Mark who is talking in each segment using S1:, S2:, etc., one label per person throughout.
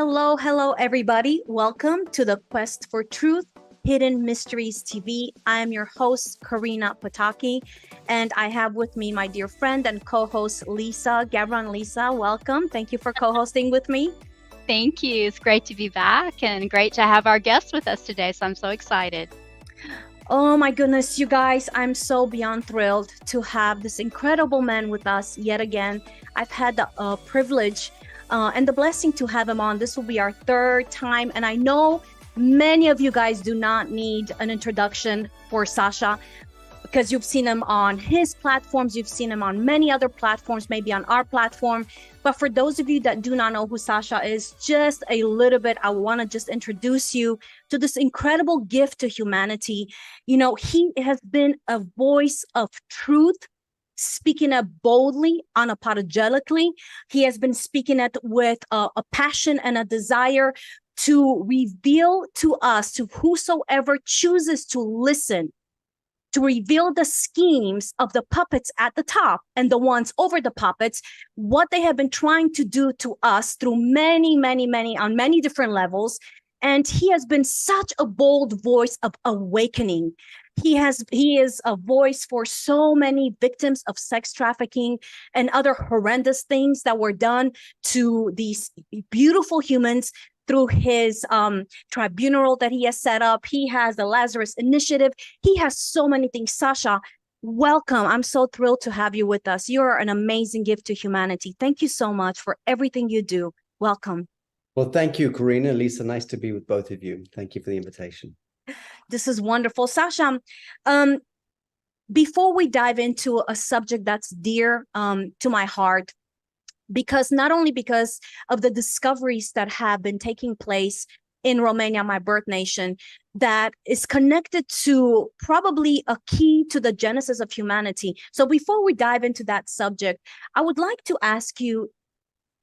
S1: Hello, hello, everybody. Welcome to the Quest for Truth, Hidden Mysteries TV. I am your host, Corina Pataki, and I have with me my dear friend and co-host, Lisa. Gabron, Lisa, welcome. Thank you for co-hosting with me.
S2: Thank you. It's great to be back and great to have our guest with us today. So I'm so excited.
S1: Oh my goodness, you guys, I'm so beyond thrilled to have this incredible man with us yet again. I've had the privilege and the blessing to have him on. This will be our third time. And I know many of you guys do not need an introduction for Sasha because you've seen him on his platforms. You've seen him on many other platforms, maybe on our platform. But for those of you that do not know who Sasha is, just a little bit, I want to just introduce you to this incredible gift to humanity. You know, he has been a voice of truth, speaking it boldly, unapologetically. He has been speaking it with a passion and a desire to reveal to us, to whosoever chooses to listen, to reveal the schemes of the puppets at the top and the ones over the puppets, what they have been trying to do to us through many, on many different levels. And he has been such a bold voice of awakening. He is a voice for so many victims of sex trafficking and other horrendous things that were done to these beautiful humans through his tribunal that he has set up. He has the Lazarus Initiative. He has so many things. Sasha, welcome. I'm so thrilled to have you with us. You're an amazing gift to humanity. Thank you so much for everything you do. Welcome.
S3: Well, thank you, Corina. Lisa, nice to be with both of you. Thank you for the invitation.
S1: This is wonderful. Sasha, before we dive into a subject that's dear to my heart, because not only because of the discoveries that have been taking place in Romania, my birth nation, that is connected to probably a key to the genesis of humanity. So before we dive into that subject, I would like to ask you,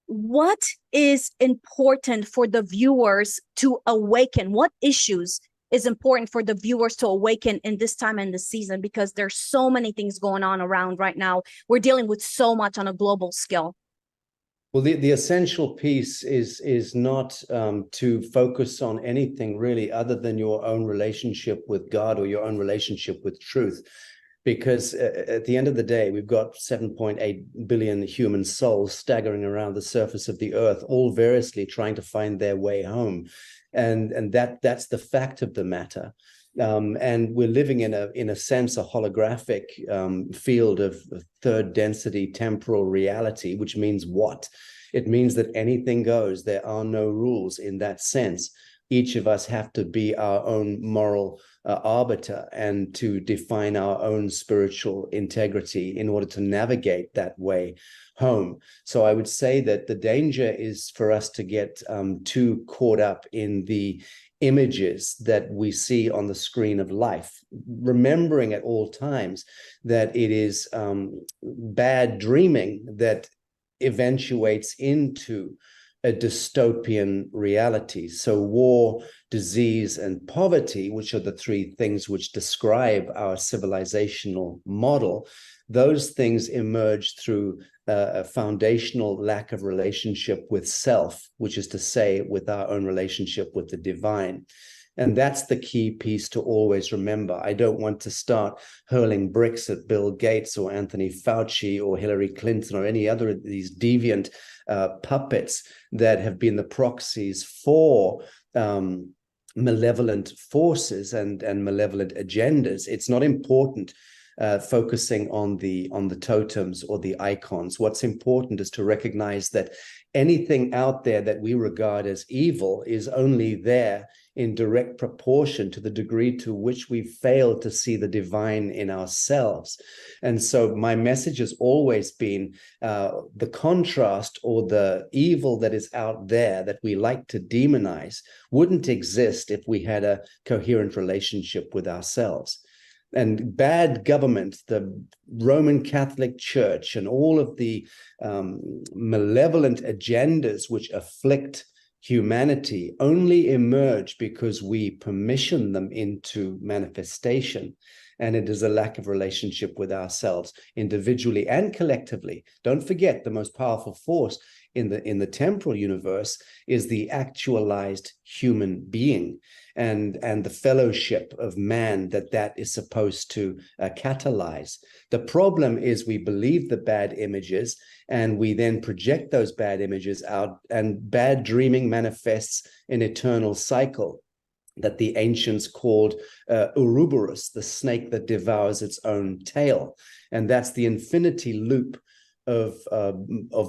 S1: what is important for the viewers to awaken? What issues is important for the viewers to awaken in this time and this season? Because there's so many things going on around right now. We're dealing with so much on a global scale.
S3: Well, the essential piece is not to focus on anything really other than your own relationship with God or your own relationship with truth. Because at the end of the day, we've got 7.8 billion human souls staggering around the surface of the earth, all variously trying to find their way home. And that's the fact of the matter. And we're living in a sense a holographic field of third density temporal reality, which means what? It means that anything goes. There are no rules in that sense. Each of us have to be our own moral arbiter and to define our own spiritual integrity in order to navigate that way home. So I would say that the danger is for us to get too caught up in the images that we see on the screen of life, remembering at all times that it is bad dreaming that eventuates into a dystopian reality. So war, disease, and poverty, which are the three things which describe our civilizational model, those things emerge through a foundational lack of relationship with self, which is to say, with our own relationship with the divine. And that's the key piece to always remember. I don't want to start hurling bricks at Bill Gates or Anthony Fauci or Hillary Clinton or any other of these deviant puppets that have been the proxies for malevolent forces and malevolent agendas. It's not important focusing on the totems or the icons. What's important is to recognize that anything out there that we regard as evil is only there in direct proportion to the degree to which we fail to see the divine in ourselves. And so my message has always been the contrast or the evil that is out there that we like to demonize wouldn't exist if we had a coherent relationship with ourselves. And bad government, the Roman Catholic Church, and all of the malevolent agendas which afflict humanity only emerge because we permission them into manifestation. and it is a lack of relationship with ourselves individually and collectively. Don't forget, the most powerful force in the temporal universe is the actualized human being, and the fellowship of man that is supposed to catalyze. The problem is we believe the bad images, and we then project those bad images out, and bad dreaming manifests an eternal cycle that the ancients called Ouroboros, the snake that devours its own tail. And that's the infinity loop of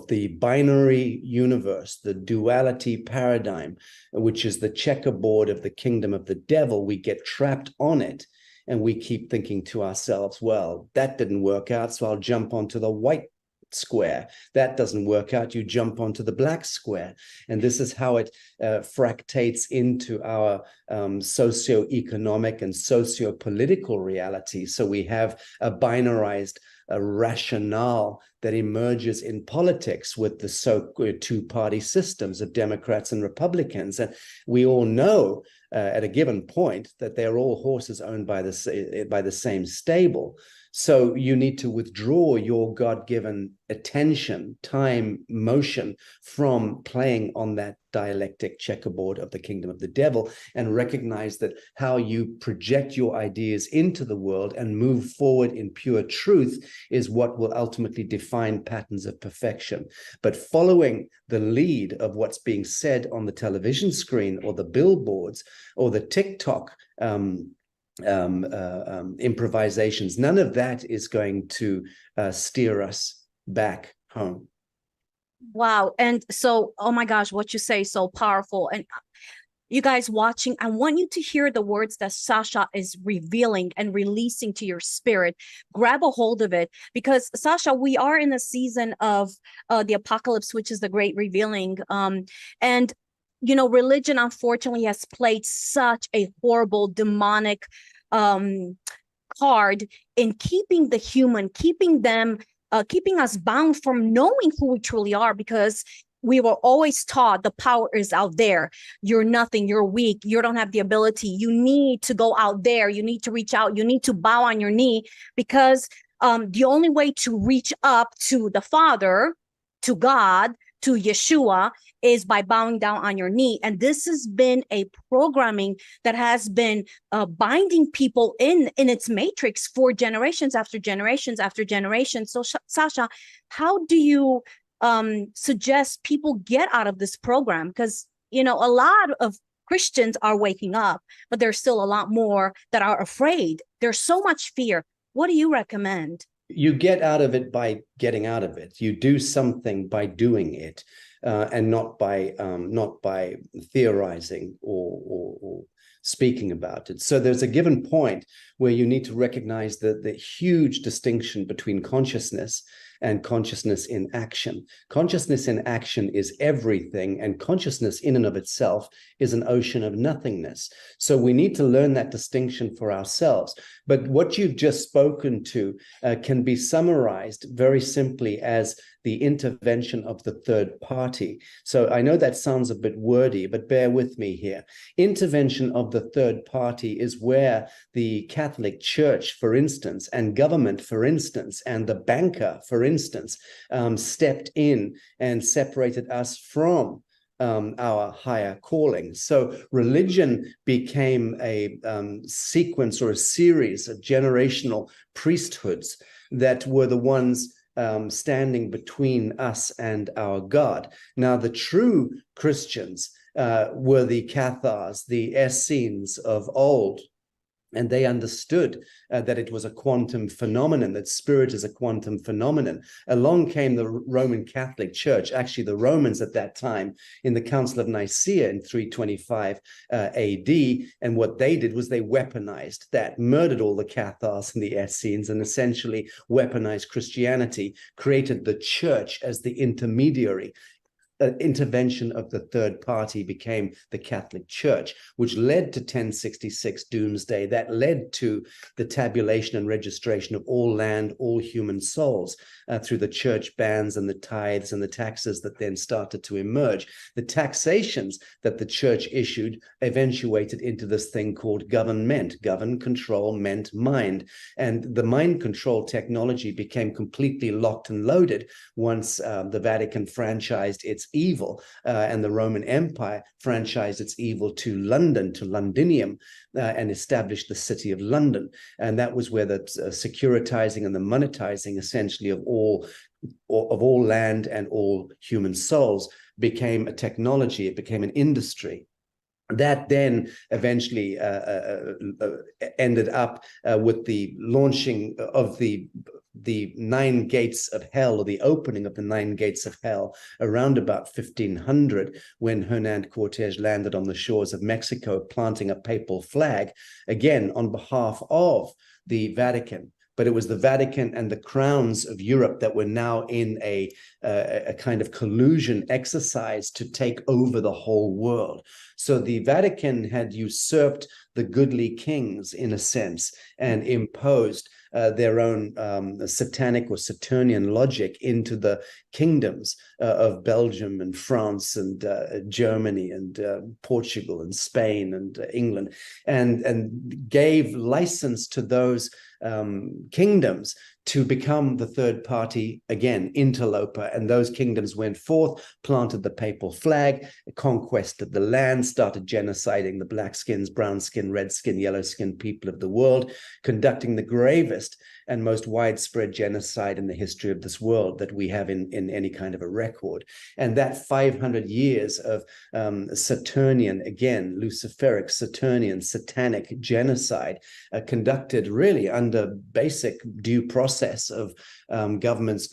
S3: the binary universe, the duality paradigm, which is the checkerboard of the kingdom of the devil. We get trapped on it, and we keep thinking to ourselves, well, that didn't work out, so I'll jump onto the white square. That doesn't work out, you jump onto the black square. And this is how it fractates into our socioeconomic and socio-political reality. So we have a binarized rationale that emerges in politics with the two-party systems of Democrats and Republicans. And we all know at a given point that they're all horses owned by the same stable. So you need to withdraw your God-given attention, time, motion from playing on that dialectic checkerboard of the kingdom of the devil, and recognize that how you project your ideas into the world and move forward in pure truth is what will ultimately define patterns of perfection. But following the lead of what's being said on the television screen or the billboards or the TikTok improvisations, none of that is going to steer us back home.
S1: Wow. And so, oh my gosh, what you say is so powerful. And you guys watching, I want you to hear the words that Sasha is revealing and releasing to your spirit. Grab a hold of it, because Sasha, we are in a season of the apocalypse, which is the great revealing. And you know, religion unfortunately has played such a horrible, demonic card in keeping the human, keeping us bound from knowing who we truly are, because we were always taught the power is out there. You're nothing, you're weak, you don't have the ability. You need to go out there, you need to reach out, you need to bow on your knee, because the only way to reach up to the Father, to God, to Yeshua, is by bowing down on your knee. And this has been a programming that has been binding people in its matrix for generations after generations after generations. So Sasha, how do you suggest people get out of this program? Because, you know, a lot of Christians are waking up, but there's still a lot more that are afraid. There's so much fear. What do you recommend?
S3: You get out of it by getting out of it. You do something by doing it, and not by theorizing or speaking about it. So there's a given point where you need to recognize the huge distinction between consciousness and consciousness in action. Consciousness in action is everything, and consciousness in and of itself is an ocean of nothingness. So we need to learn that distinction for ourselves. But what you've just spoken to can be summarized very simply as the intervention of the third party. So I know that sounds a bit wordy, but bear with me here. Intervention of the third party is where the Catholic Church, for instance, and government, for instance, and the banker, for instance, stepped in and separated us from our higher calling. So religion became a sequence or a series of generational priesthoods that were the ones standing between us and our God. Now, the true Christians were the Cathars, the Essenes of old, and they understood that it was a quantum phenomenon, that spirit is a quantum phenomenon. Along came the Roman Catholic Church, actually the Romans at that time, in the Council of Nicaea in 325 AD. And what they did was they weaponized that, murdered all the Cathars and the Essenes, and essentially weaponized Christianity, created the church as the intermediary. intervention of the third party became the Catholic Church, which led to 1066 Doomsday, that led to the tabulation and registration of all land, all human souls through the church bans and the tithes and the taxes that then started to emerge. The taxations that the church issued eventuated into this thing called government. Govern, control, meant mind. And the mind control technology became completely locked and loaded once the Vatican franchised its evil and the Roman Empire franchised its evil to London, to Londinium, and established the city of London. And that was where the securitizing and the monetizing essentially of all land and all human souls became a technology. It became an industry. That then eventually ended up with the launching of the 9 gates of hell, or the opening of the 9 gates of hell, around about 1500, when Hernan Cortés landed on the shores of Mexico, planting a papal flag, again on behalf of the Vatican. But it was the Vatican and the crowns of Europe that were now in a kind of collusion exercise to take over the whole world. So the Vatican had usurped the goodly kings, in a sense, and imposed their own satanic or Saturnian logic into the kingdoms of Belgium and France and Germany and Portugal and Spain and England, and gave license to those kingdoms to become the third party, again, interloper. And those kingdoms went forth, planted the papal flag, conquested the land, started genociding the black skins, brown skin, red skin, yellow skin people of the world, conducting the gravest and most widespread genocide in the history of this world that we have in any kind of a record. And that 500 years of Saturnian, again, Luciferic, Saturnian, satanic genocide conducted really under basic due process of governments,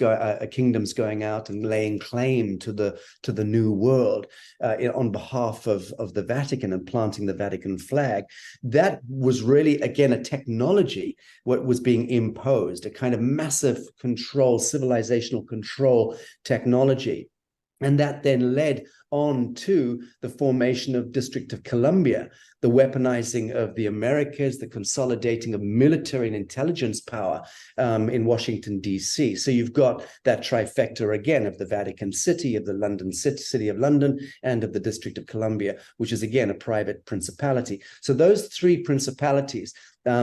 S3: kingdoms going out and laying claim to the new world on behalf of the Vatican and planting the Vatican flag. That was really, again, a technology, what was being imposed, a kind of massive control, civilizational control technology. And that then led on to the formation of District of Columbia, the weaponizing of the Americas, the consolidating of military and intelligence power in Washington, D.C. So you've got that trifecta again of the Vatican City, of the London City of London, and of the District of Columbia, which is again a private principality. So those 3 principalities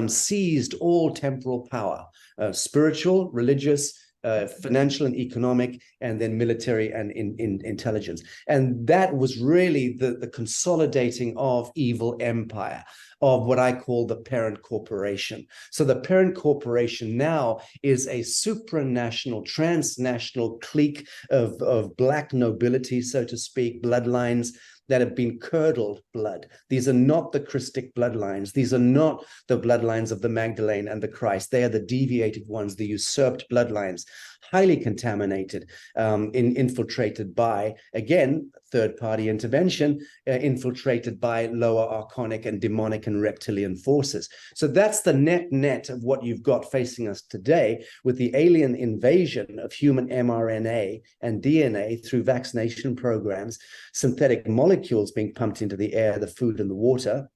S3: seized all temporal power, spiritual, religious, financial and economic, and then military and in intelligence. And that was really the consolidating of evil empire, of what I call the parent corporation. So the parent corporation now is a supranational, transnational clique of black nobility, so to speak, bloodlines that have been curdled blood. These are not the Christic bloodlines. These are not the bloodlines of the Magdalene and the Christ. They are the deviated ones, the usurped bloodlines, highly contaminated, infiltrated by, again, third-party intervention, infiltrated by lower archonic and demonic and reptilian forces. So that's the net of what you've got facing us today, with the alien invasion of human mRNA and DNA through vaccination programs, synthetic molecules being pumped into the air, the food, and the water.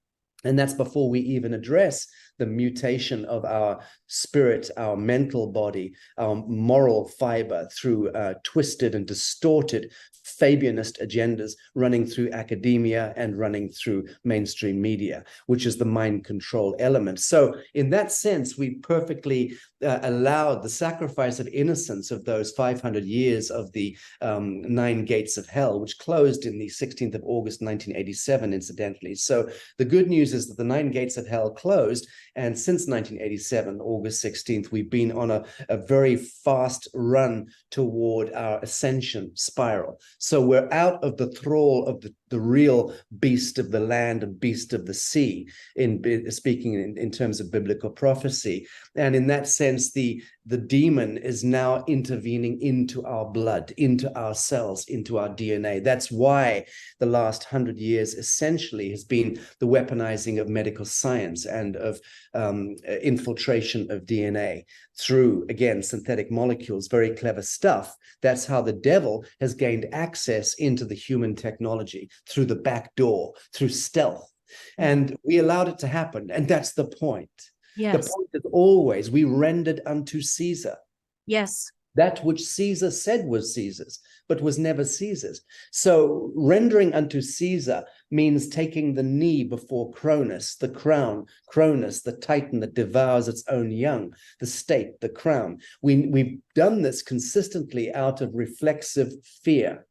S3: And that's before we even address the mutation of our spirit, our mental body, our moral fiber through twisted and distorted Fabianist agendas running through academia and running through mainstream media, which is the mind control element. So in that sense, we perfectly allowed the sacrifice of innocence of those 500 years of the 9 gates of hell, which closed in the 16th of August, 1987, incidentally. So the good news is that the 9 gates of hell closed, and since 1987, August 16th, we've been on a very fast run toward our ascension spiral. So we're out of the thrall of the real beast of the land and beast of the sea, in speaking in terms of biblical prophecy. And in that sense, the the demon is now intervening into our blood, into our cells, into our DNA. That's why the last 100 years essentially has been the weaponizing of medical science and of infiltration of DNA through, again, synthetic molecules, very clever stuff. That's how the devil has gained access into the human technology, through the back door, through stealth. And we allowed it to happen. And that's the point.
S1: Yes.
S3: The point is always, we rendered unto Caesar.
S1: Yes.
S3: That which Caesar said was Caesar's, but was never Caesar's. So rendering unto Caesar means taking the knee before Cronus, the crown, Cronus, the titan that devours its own young, the state, the crown. We've done this consistently out of reflexive fear.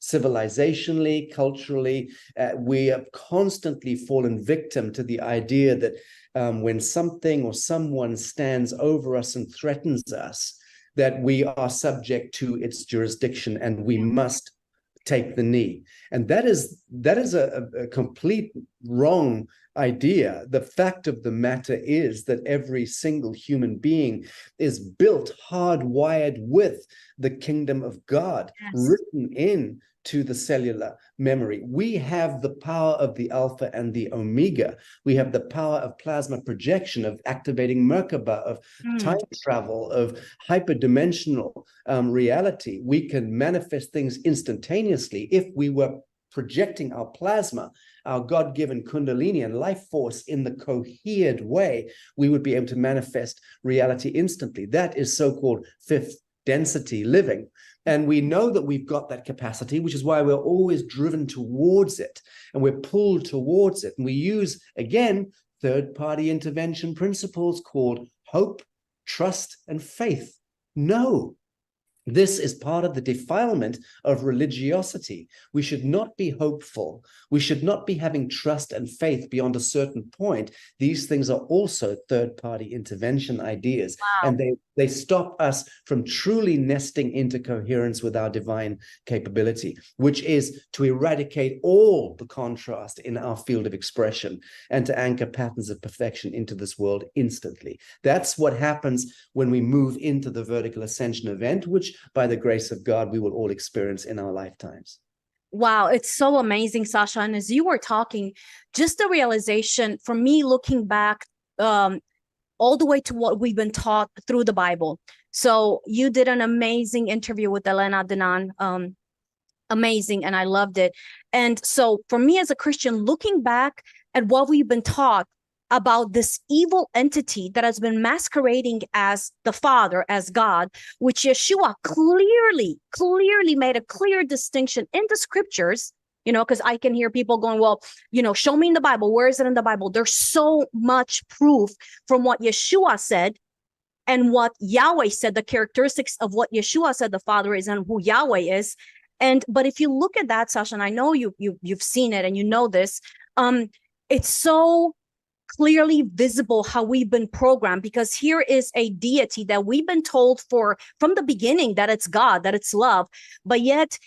S3: Civilizationally, culturally, we have constantly fallen victim to the idea that when something or someone stands over us and threatens us, that we are subject to its jurisdiction and we must take the knee. And that is a complete wrong idea. The fact of the matter is that every single human being is built, hardwired with the kingdom of God, written in to the cellular memory. We have the power of the alpha and the omega. We have the power of plasma projection, of activating Merkaba, of time travel, of hyperdimensional reality. We can manifest things instantaneously. If we were projecting our plasma, our God-given kundalini and life force in the cohered way, we would be able to manifest reality instantly. That is so-called fifth density living. And we know that we've got that capacity, which is why we're always driven towards it and we're pulled towards it. And we use, again, third-party intervention principles called hope, trust, and faith. No, this is part of the defilement of religiosity. We should not be hopeful. We should not be having trust and faith beyond a certain point. These things are also third-party intervention ideas.
S1: Wow.
S3: And they stop us from truly nesting into coherence with our divine capability, which is to eradicate all the contrast in our field of expression and to anchor patterns of perfection into this world instantly. That's what happens when we move into the vertical ascension event, which by the grace of God, we will all experience in our lifetimes.
S1: Wow, it's so amazing, Sasha. And as you were talking, just the realization for me looking back all the way to what we've been taught through the Bible. So you did an amazing interview with Elena Denan. Amazing. And I loved it. And so for me as a Christian, looking back at what we've been taught about this evil entity that has been masquerading as the Father, as God, which Yeshua clearly made a clear distinction in the scriptures, you know, because I can hear people going, well, you know, show me in the Bible. Where is it in the Bible? There's so much proof from what Yeshua said and what Yahweh said, the characteristics of what Yeshua said the Father is and who Yahweh is. But if you look at that, Sasha, and I know you've seen it and you know this, it's so clearly visible how we've been programmed, because here is a deity that we've been told from the beginning that it's God, that it's love, but yet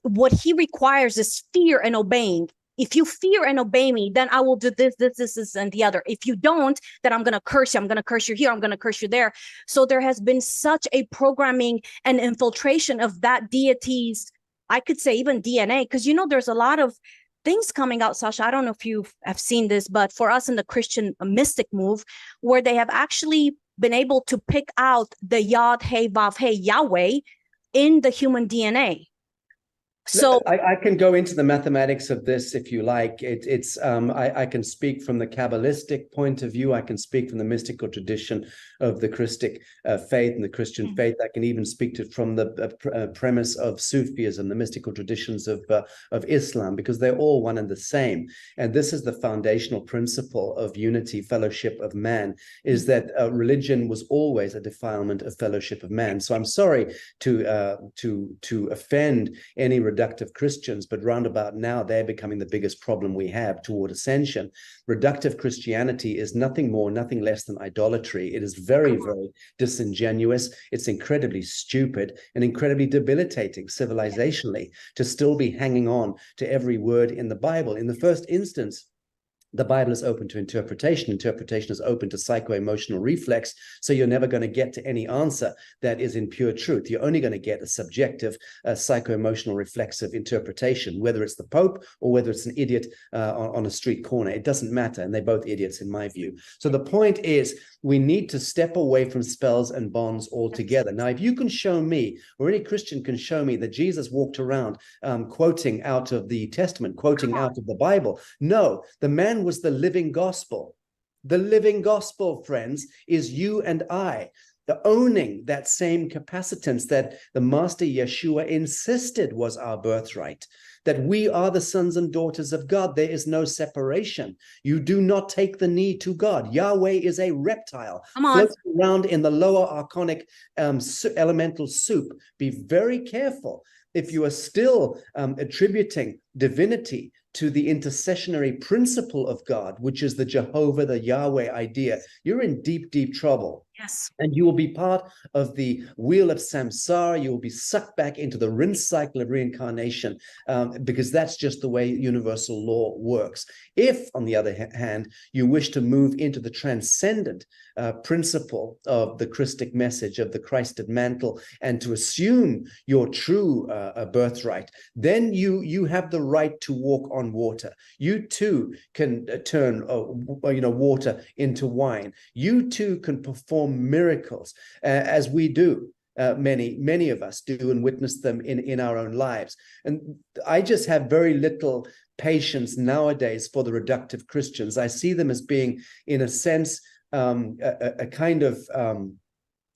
S1: what he requires is fear and obeying. If you fear and obey me, then I will do this, and the other. If you don't, then I'm going to curse you. I'm going to curse you here. I'm going to curse you there. So there has been such a programming and infiltration of that deity's, I could say even DNA, because, you know, there's a lot of things coming out, Sasha. I don't know if you have seen this, but for us in the Christian mystic move, where they have actually been able to pick out the Yod, Hey, Vav, Hey, Yahweh in the human DNA. So
S3: I can go into the mathematics of this if you like. I can speak from the Kabbalistic point of view. I can speak from the mystical tradition of the Christic faith and the Christian faith. I can even speak from the premise of Sufism, the mystical traditions of Islam, because they're all one and the same. And this is the foundational principle of unity, fellowship of man, is that religion was always a defilement of fellowship of man. So I'm sorry to offend any reductive Christians, but roundabout now they're becoming the biggest problem we have toward ascension. Reductive Christianity is nothing more, nothing less than idolatry. It is very, very disingenuous. It's incredibly stupid and incredibly debilitating civilizationally to still be hanging on to every word in the Bible. In the first instance, The Bible is open to interpretation. Interpretation is open to psycho-emotional reflex. So you're never going to get to any answer that is in pure truth. You're only going to get a subjective, psycho-emotional reflexive interpretation, whether it's the Pope or whether it's an idiot on a street corner. It doesn't matter. And they're both idiots in my view. So the point is, we need to step away from spells and bonds altogether. Now, if you can show me, or any Christian can show me, that Jesus walked around quoting out of the Testament, quoting out of the Bible. No, the man was the living gospel. The living gospel, friends, is you and I, the owning that same capacitance that the Master Yeshua insisted was our birthright, that we are the sons and daughters of God. There is no separation. You do not take the knee to God. Yahweh is a reptile floating around in the lower archonic elemental soup. Be very careful. If you are still attributing divinity to the intercessionary principle of God, which is the Jehovah, the Yahweh idea, you're in deep, deep trouble.
S1: Yes.
S3: And you will be part of the wheel of samsara. You will be sucked back into the rinse cycle of reincarnation, because that's just the way universal law works. If, on the other hand, you wish to move into the transcendent principle of the Christic message, of the Christed mantle, and to assume your true birthright, then you have the right to walk on water. You too can turn water into wine. You too can perform miracles, as we do. Many of us do, and witness them in our own lives. And I just have very little patience nowadays for the reductive Christians. I see them as being, in a sense, a kind of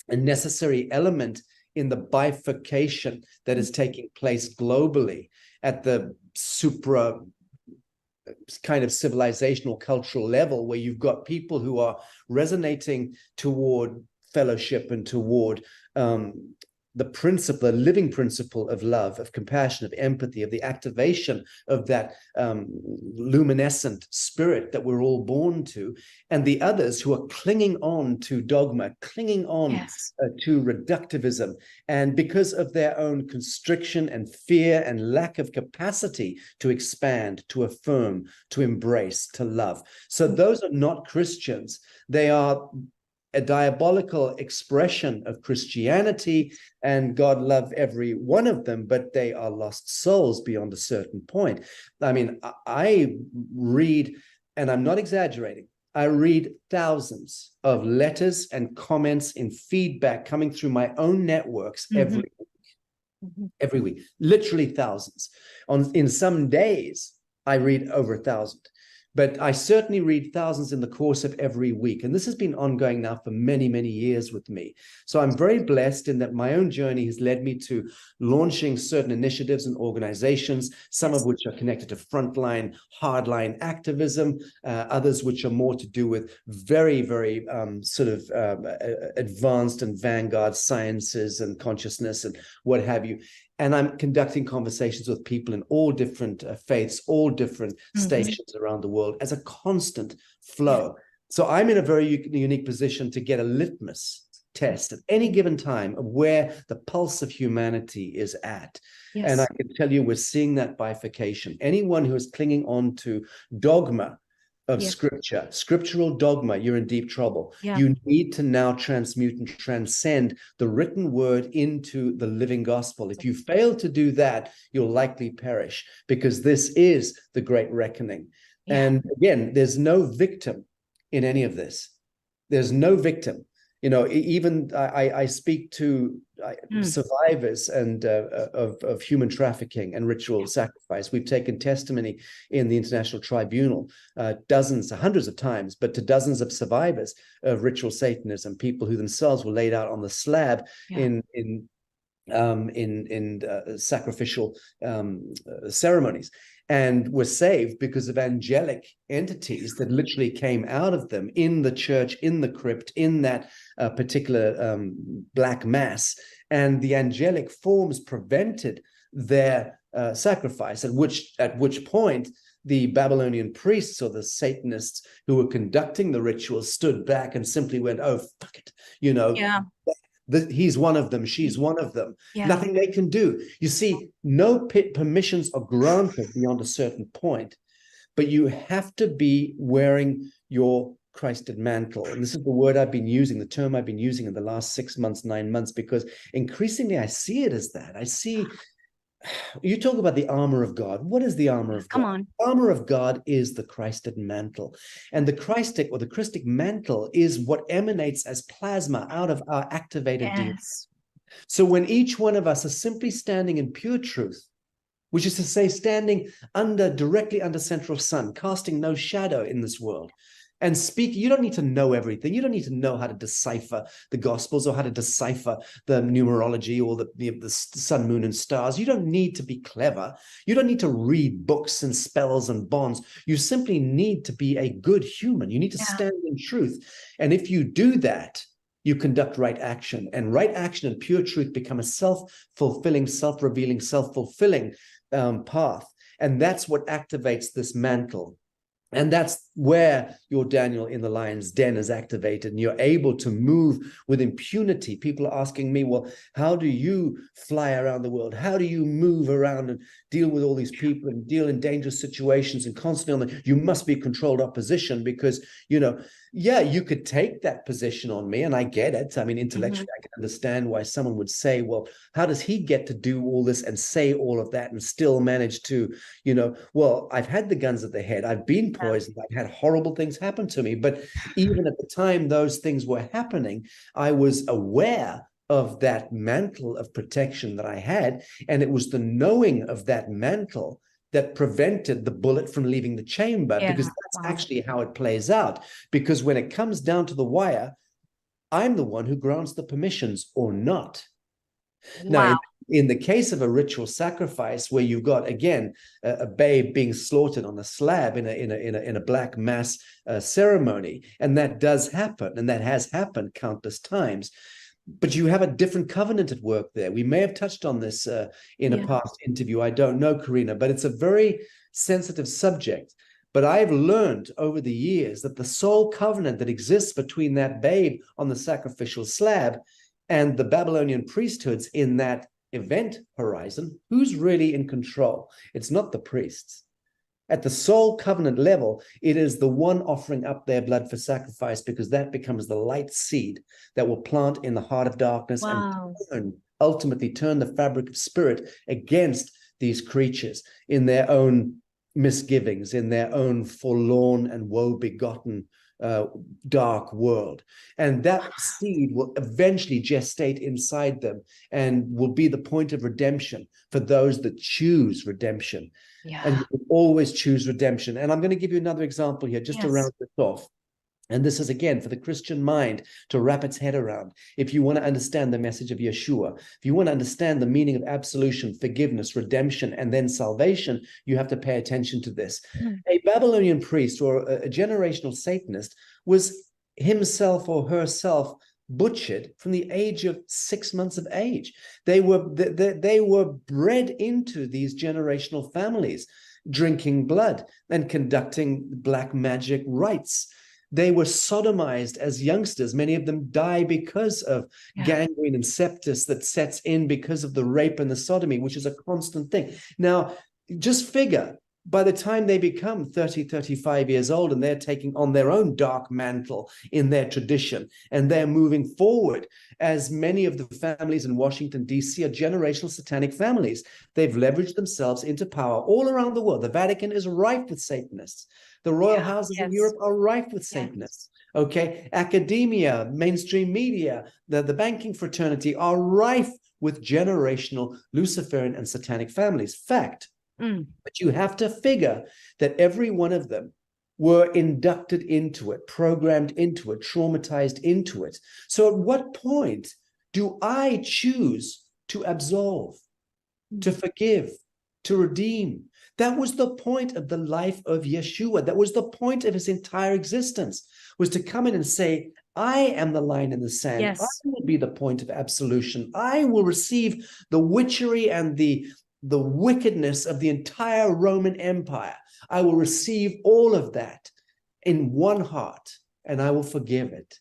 S3: a necessary element in the bifurcation that is taking place globally at the supra kind of civilizational cultural level, where you've got people who are resonating toward fellowship and toward the principle, the living principle of love, of compassion, of empathy, of the activation of that luminescent spirit that we're all born to, and the others who are clinging on to dogma, clinging on to reductivism, and because of their own constriction and fear and lack of capacity to expand, to affirm, to embrace, to love. So those are not Christians. They are a diabolical expression of Christianity, and God love every one of them, but they are lost souls beyond a certain point. I mean, I read, and I'm not exaggerating, I read thousands of letters and comments and feedback coming through my own networks every week, literally thousands. In some days, I read over 1,000. But I certainly read thousands in the course of every week. And this has been ongoing now for many, many years with me. So I'm very blessed in that my own journey has led me to launching certain initiatives and organizations, some of which are connected to frontline, hardline activism, others which are more to do with very, very advanced and vanguard sciences and consciousness and what have you. And I'm conducting conversations with people in all different faiths, all different stations around the world as a constant flow. So I'm in a very unique position to get a litmus test at any given time of where the pulse of humanity is at. And I can tell you, we're seeing that bifurcation. Anyone who is clinging on to dogma of scripture, scriptural dogma, you're in deep trouble. You need to now transmute and transcend the written word into the living gospel. If you fail to do that, you'll likely perish, because this is the great reckoning. And again, there's no victim in any of this. There's no victim. You know, even I speak to survivors and of human trafficking and ritual sacrifice. We've taken testimony in the International Tribunal dozens, hundreds of times, but to dozens of survivors of ritual Satanism, people who themselves were laid out on the slab in sacrificial ceremonies, and were saved because of angelic entities that literally came out of them in the church, in the crypt, in that particular black mass. And the angelic forms prevented their sacrifice, at which point the Babylonian priests or the Satanists who were conducting the rituals stood back and simply went, "Oh, fuck it," you know. He's one of them, she's one of them. Nothing they can do. You see, no permissions are granted beyond a certain point. but you have to be wearing your Christed mantle. And this is the word I've been using, the term I've been using in the last 6 months, 9 months, because increasingly I see it as that. I see, you talk about the armor of God. What is the armor of God?
S1: Come on.
S3: The armor of God is the Christed mantle. And the Christic or the Christic mantle is what emanates as plasma out of our activated DNA.
S1: Yes.
S3: So when each one of us is simply standing in pure truth, which is to say, standing directly under center of sun, casting no shadow in this world, and speak. You don't need to know everything. You don't need to know how to decipher the Gospels or how to decipher the numerology or the sun, moon, and stars. You don't need to be clever. You don't need to read books and spells and bonds. You simply need to be a good human. You need to stand in truth. And if you do that, you conduct right action. And right action and pure truth become a self-fulfilling, self-revealing, self-fulfilling path. And that's what activates this mantle. And that's where your Daniel in the lion's den is activated, and you're able to move with impunity. People are asking me, well, how do you fly around the world? How do you move around and deal with all these people and deal in dangerous situations and constantly you must be controlled opposition because, yeah, you could take that position on me, and I get it. I mean, intellectually, I can understand why someone would say, well, how does he get to do all this and say all of that and still manage to, well, I've had the guns at the head. I've been poisoned. I've had horrible things happen to me. But even at the time those things were happening, I was aware of that mantle of protection that I had. And it was the knowing of that mantle that prevented the bullet from leaving the chamber, because that's actually how it plays out. Because when it comes down to the wire, I'm the one who grants the permissions or not. Now, in the case of a ritual sacrifice where you've got, again, a babe being slaughtered on a slab in a black mass ceremony, and that does happen, and that has happened countless times, but you have a different covenant at work there. We may have touched on this in a past interview. I don't know, Corina, but it's a very sensitive subject. But I've learned over the years that the sole covenant that exists between that babe on the sacrificial slab and the Babylonian priesthoods in that event horizon, who's really in control? It's not the priests. At the soul covenant level, it is the one offering up their blood for sacrifice, because that becomes the light seed that will plant in the heart of darkness and ultimately turn the fabric of spirit against these creatures in their own misgivings, in their own forlorn and woe-begotten dark world. And that seed will eventually gestate inside them and will be the point of redemption for those that choose redemption. And you will always choose redemption. And I'm going to give you another example here just to round this off. And this is, again, for the Christian mind to wrap its head around. If you want to understand the message of Yeshua, if you want to understand the meaning of absolution, forgiveness, redemption, and then salvation, you have to pay attention to this. A Babylonian priest or a generational Satanist was himself or herself butchered from the age of 6 months of age. They were bred into these generational families, drinking blood and conducting black magic rites. They were sodomized as youngsters. Many of them die because of gangrene and sepsis that sets in because of the rape and the sodomy, which is a constant thing. Now, just figure, by the time they become 30, 35 years old and they're taking on their own dark mantle in their tradition, and they're moving forward, as many of the families in Washington, D.C. are generational satanic families. They've leveraged themselves into power all around the world. The Vatican is rife with Satanists. The royal houses in Europe are rife with Satanists. Okay, academia, mainstream media, the banking fraternity are rife with generational Luciferian and satanic families. Fact. But you have to figure that every one of them were inducted into it, programmed into it, traumatized into it. So at what point do I choose to absolve, to forgive, to redeem? That was the point of the life of Yeshua. That was the point of his entire existence, was to come in and say, I am the line in the sand. I will be the point of absolution. I will receive the witchery and the wickedness of the entire Roman Empire. I will receive all of that in one heart, and I will forgive it.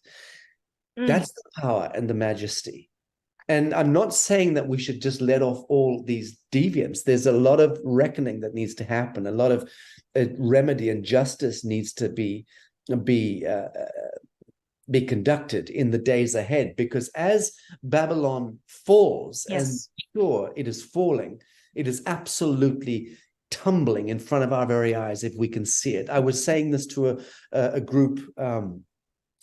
S3: That's the power and the majesty. And I'm not saying that we should just let off all these deviants. There's a lot of reckoning that needs to happen. A lot of remedy and justice needs to be conducted in the days ahead, because as Babylon falls, and sure, it is falling, it is absolutely tumbling in front of our very eyes if we can see it. I was saying this to a group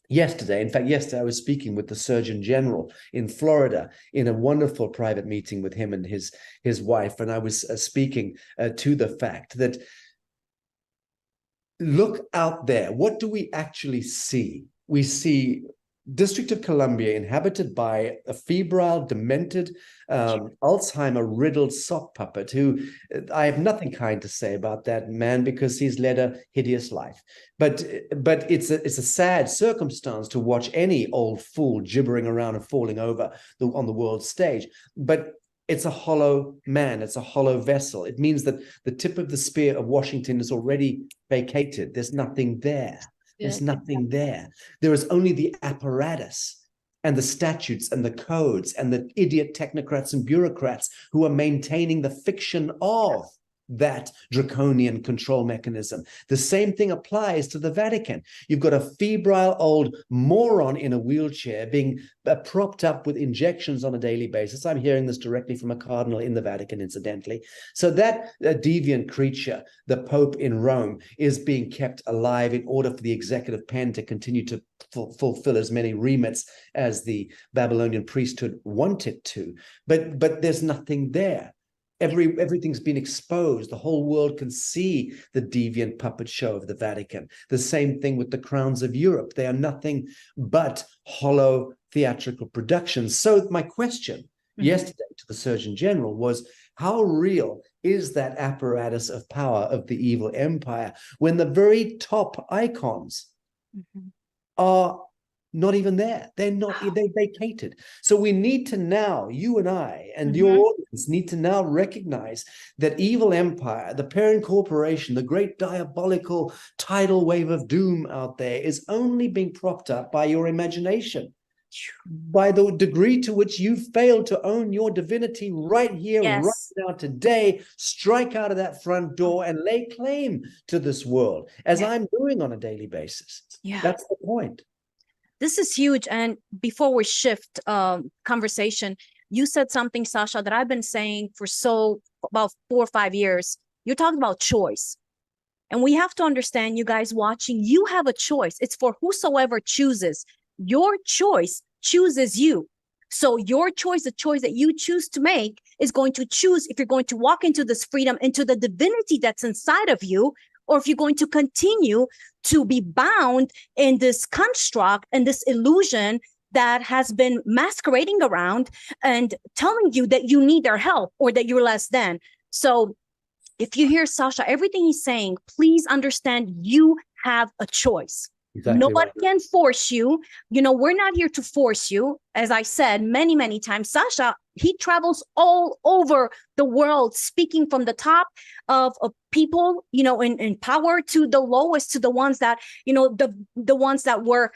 S3: yesterday. In fact, yesterday I was speaking with the Surgeon General in Florida in a wonderful private meeting with him and his wife, and I was speaking to the fact that, look out there, what do we actually see? We see District of Columbia inhabited by a febrile, demented, Alzheimer-riddled sock puppet who, I have nothing kind to say about that man because he's led a hideous life. But it's a sad circumstance to watch any old fool gibbering around and falling over on the world stage. But it's a hollow man. It's a hollow vessel. It means that the tip of the spear of Washington is already vacated. There's nothing there. There's nothing there. There is only the apparatus and the statutes and the codes and the idiot technocrats and bureaucrats who are maintaining the fiction of that draconian control mechanism. The same thing applies to the Vatican. You've got a febrile old moron in a wheelchair being propped up with injections on a daily basis. I'm hearing this directly from a cardinal in the Vatican, incidentally. So that deviant creature, the Pope in Rome, is being kept alive in order for the executive pen to continue to fulfill as many remits as the Babylonian priesthood wanted to. But there's nothing there. Everything's been exposed. The whole world can see the deviant puppet show of the Vatican. The same thing with the crowns of Europe. They are nothing but hollow theatrical productions. So my question yesterday to the Surgeon General was, how real is that apparatus of power of the evil empire when the very top icons are not even there? They're vacated. So we need to now, you and I and your audience need to now recognize that evil empire, the parent corporation, the great diabolical tidal wave of doom out there is only being propped up by your imagination, by the degree to which you fail to own your divinity right here, right now, today. Strike out of that front door and lay claim to this world, as I'm doing on a daily basis. That's the point.
S1: This is huge. And before we shift conversation, you said something, Sasha, that I've been saying for about 4 or 5 years. You're talking about choice. And we have to understand, you guys watching, you have a choice. It's for whosoever chooses. Your choice chooses you. So your choice, the choice that you choose to make, is going to choose if you're going to walk into this freedom, into the divinity that's inside of you, or if you're going to continue to be bound in this construct and this illusion that has been masquerading around and telling you that you need their help or that you're less than. So if you hear Sasha, everything he's saying, please understand you have a choice. Exactly. Nobody can force you. You know, we're not here to force you. As I said many, many times, Sasha, he travels all over the world, speaking from the top of people, you know, in power to the lowest, to the ones that, you know, the ones that were,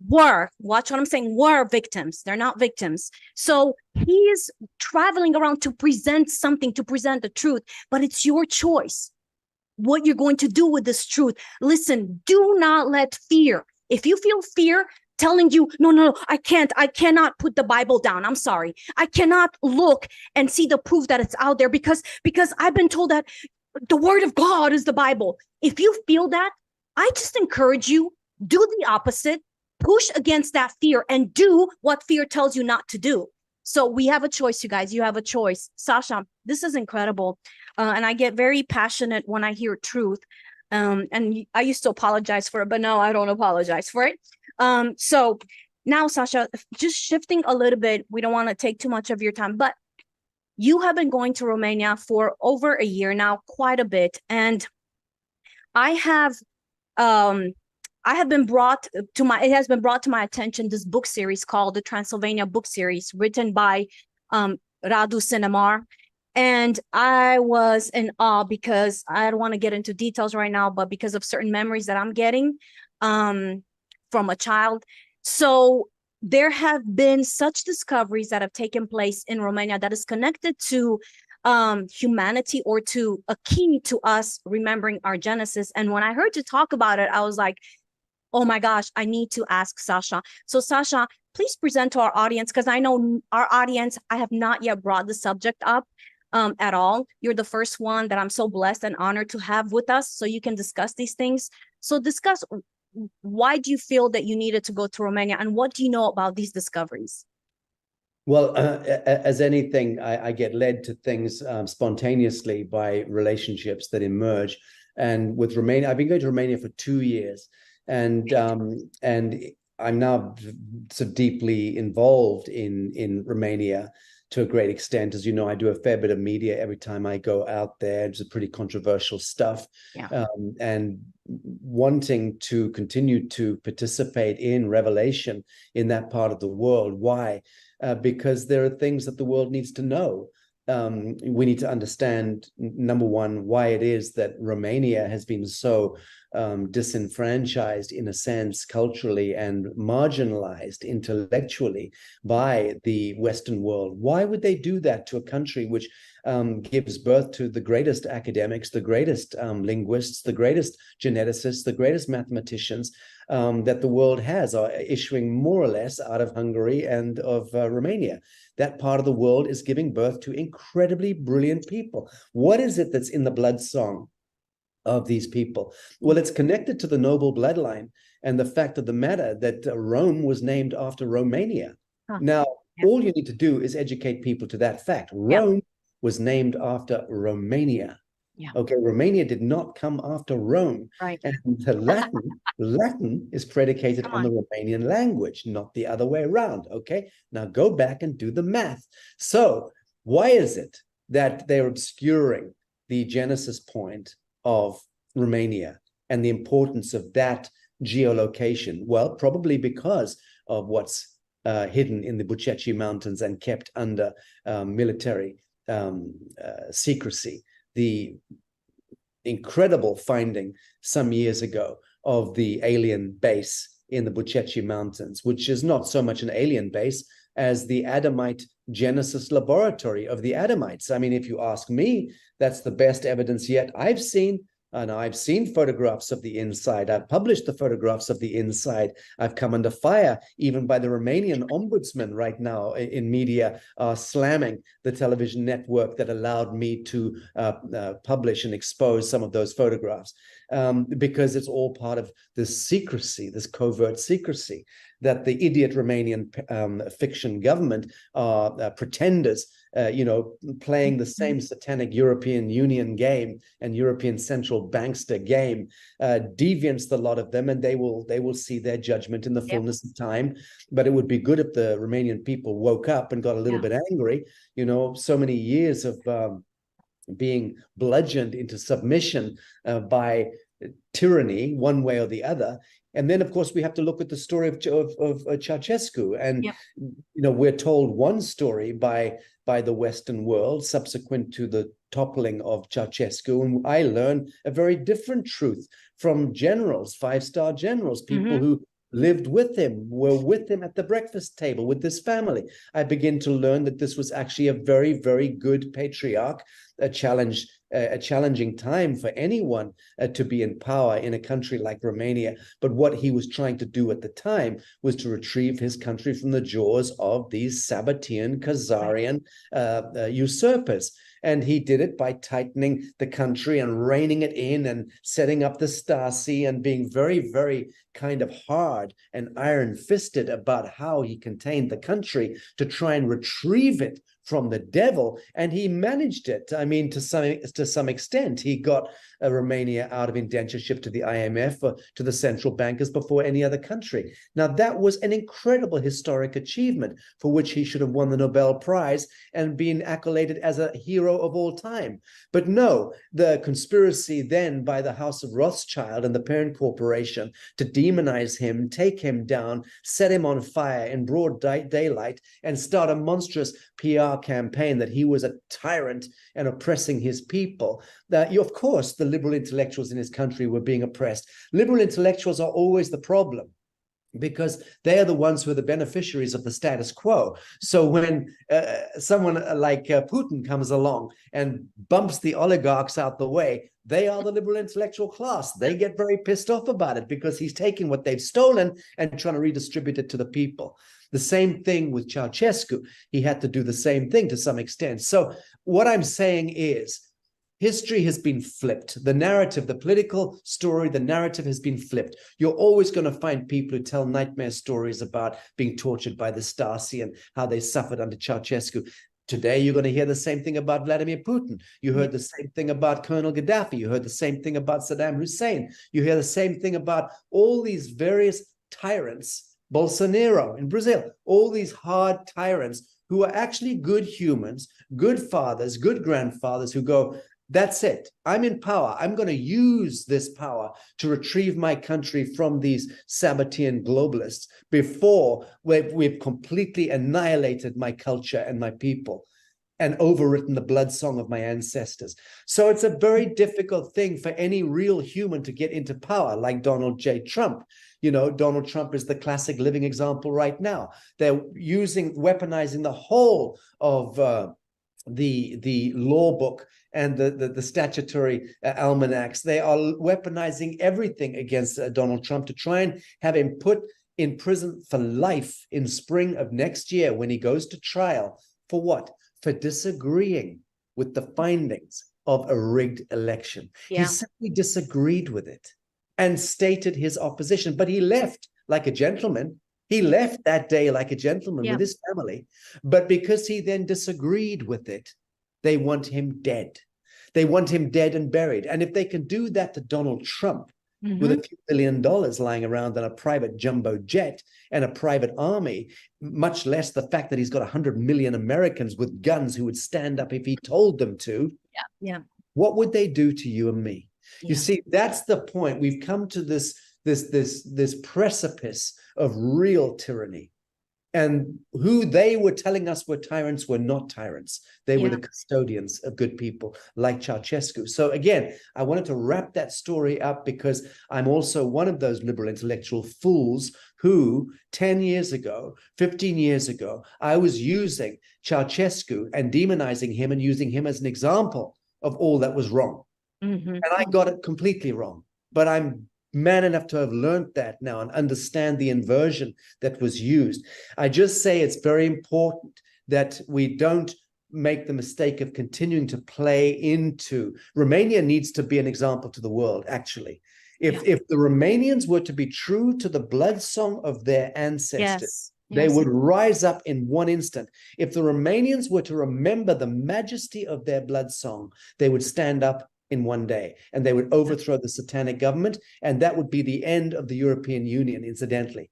S1: watch what I'm saying, were victims. They're not victims. So he is traveling around to present something, to present the truth, but it's your choice what you're going to do with this truth. Listen, do not let fear, if you feel fear telling you, no, I cannot put the Bible down. I'm sorry. I cannot look and see the proof that it's out there because I've been told that the word of God is the Bible. If you feel that, I just encourage you, do the opposite, push against that fear and do what fear tells you not to do. So we have a choice, you guys. You have a choice. Sasha, this is incredible. And I get very passionate when I hear truth. And I used to apologize for it, but no, I don't apologize for it. So now, Sasha, just shifting a little bit, we don't want to take too much of your time, but you have been going to Romania for over a year now, quite a bit. And it has been brought to my attention, this book series called the Transylvania book series, written by Radu Sinemar. And I was in awe because I don't want to get into details right now, but because of certain memories that I'm getting from a child. So there have been such discoveries that have taken place in Romania that is connected to humanity, or to a key to us remembering our Genesis. And when I heard you talk about it, I was like, oh my gosh, I need to ask Sasha. So Sasha, please present to our audience, because I know our audience, I have not yet brought the subject up at all. You're the first one that I'm so blessed and honored to have with us, so you can discuss these things. So discuss, why do you feel that you needed to go to Romania, and what do you know about these discoveries?
S3: Well, as anything, I get led to things spontaneously by relationships that emerge. And with Romania, I've been going to Romania for 2 years, and I'm now so deeply involved in Romania to a great extent. As you know, I do a fair bit of media every time I go out there. It's pretty controversial stuff.
S1: Yeah.
S3: And wanting to continue to participate in revelation in that part of the world. Why? Because there are things that the world needs to know. We need to understand, number one, why it is that Romania has been so disenfranchised, in a sense, culturally, and marginalized intellectually by the Western world. Why would they do that to a country which gives birth to the greatest academics, the greatest linguists, the greatest geneticists, the greatest mathematicians that the world has, are issuing more or less out of Hungary and of Romania? That part of the world is giving birth to incredibly brilliant people. What is it that's in the blood song of these people? Well, it's connected to the noble bloodline and the fact of the matter that Rome was named after Romania. Now, all you need to do is educate people to that fact. Rome was named after Romania. Okay, Romania did not come after Rome.
S1: Right.
S3: And the Latin is predicated on the Romanian language, not the other way around. Okay, now go back and do the math. So why is it that they're obscuring the genesis point of Romania and the importance of that geolocation? Well, probably because of what's hidden in the Buceci Mountains and kept under military secrecy. The incredible finding some years ago of the alien base in the Buceci Mountains, which is not so much an alien base as the Adamite Genesis laboratory of the Adamites. I mean, if you ask me, that's the best evidence yet I've seen. And I've seen photographs of the inside. I've published the photographs of the inside. I've come under fire even by the Romanian ombudsman right now in media, slamming the television network that allowed me to publish and expose some of those photographs, because it's all part of this secrecy, this covert secrecy that the idiot Romanian fiction government are pretenders, playing the same satanic European Union game and European central bankster game, deviants, the lot of them, and they will see their judgment in the fullness of time. But it would be good if the Romanian people woke up and got a little bit angry. So many years of being bludgeoned into submission by tyranny, one way or the other. And then, of course, we have to look at the story of Ceausescu. And, we're told one story by the Western world subsequent to the toppling of Ceausescu. And I learned a very different truth from generals, five-star generals, people who lived with him, were with him at the breakfast table with this family. I begin to learn that this was actually a very, very good patriarch, a challenging time for anyone to be in power in a country like Romania. But what he was trying to do at the time was to retrieve his country from the jaws of these Sabbatean, Khazarian usurpers. And he did it by tightening the country and reining it in and setting up the Stasi and being very, very kind of hard and iron-fisted about how he contained the country to try and retrieve it from the devil. And he managed it. I mean, to some extent, he got Romania out of indentureship to the IMF, to the central bankers before any other country. Now, that was an incredible historic achievement for which he should have won the Nobel Prize and been accoladed as a hero of all time. But no, the conspiracy then by the House of Rothschild and the parent corporation to demonize him, take him down, set him on fire in broad daylight, and start a monstrous PR campaign that he was a tyrant and oppressing his people. Of course, the liberal intellectuals in his country were being oppressed. Liberal intellectuals are always the problem. because they are the ones who are the beneficiaries of the status quo. So when someone like Putin comes along and bumps the oligarchs out the way, they are the liberal intellectual class. They get very pissed off about it because he's taking what they've stolen and trying to redistribute it to the people. The same thing with Ceausescu. He had to do the same thing to some extent. So what I'm saying is, history has been flipped. The narrative, the political story, the narrative has been flipped. You're always going to find people who tell nightmare stories about being tortured by the Stasi and how they suffered under Ceausescu. Today, you're going to hear the same thing about Vladimir Putin. You heard the same thing about Colonel Gaddafi. You heard the same thing about Saddam Hussein. You hear the same thing about all these various tyrants, Bolsonaro in Brazil, all these hard tyrants who are actually good humans, good fathers, good grandfathers who go, that's it. I'm in power. I'm going to use this power to retrieve my country from these Carpathian globalists before we've completely annihilated my culture and my people and overwritten the blood song of my ancestors. So it's a very difficult thing for any real human to get into power, like Donald J. Trump. You know, Donald Trump is the classic living example right now. They're weaponizing the whole of the law book and the statutory almanacs. They are weaponizing everything against Donald Trump to try and have him put in prison for life in spring of next year when he goes to trial. For what? For disagreeing with the findings of a rigged election.
S1: Yeah.
S3: He simply disagreed with it and stated his opposition, but he left like a gentleman. He left that day like a gentleman with his family. But because he then disagreed with it, they want him dead. They want him dead and buried. And if they can do that to Donald Trump with a few $1 billion lying around on a private jumbo jet and a private army, much less the fact that he's got 100 million Americans with guns who would stand up if he told them to, what would they do to you and me? You see, that's the point. We've come to this precipice of real tyranny. And who they were telling us were tyrants were not tyrants. They were the custodians of good people like Ceausescu. So again, I wanted to wrap that story up because I'm also one of those liberal intellectual fools who 10 years ago, 15 years ago, I was using Ceausescu and demonizing him and using him as an example of all that was wrong. And I got it completely wrong. But I'm man enough to have learned that now and understand the inversion that was used. I just say it's very important that we don't make the mistake of continuing to play into. Romania needs to be an example to the world, actually. If the Romanians were to be true to the blood song of their ancestors, they would rise up in one instant. If the Romanians were to remember the majesty of their blood song, they would stand up in one day, and they would overthrow the satanic government, and that would be the end of the European Union, incidentally,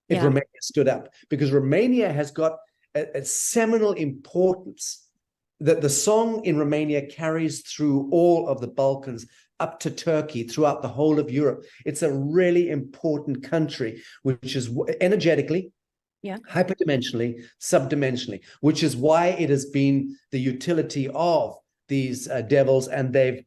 S3: if Romania stood up, because Romania has got a seminal importance that the song in Romania carries through all of the Balkans, up to Turkey, throughout the whole of Europe. It's a really important country, which is energetically, hyperdimensionally, subdimensionally, which is why it has been the utility of these devils, and they've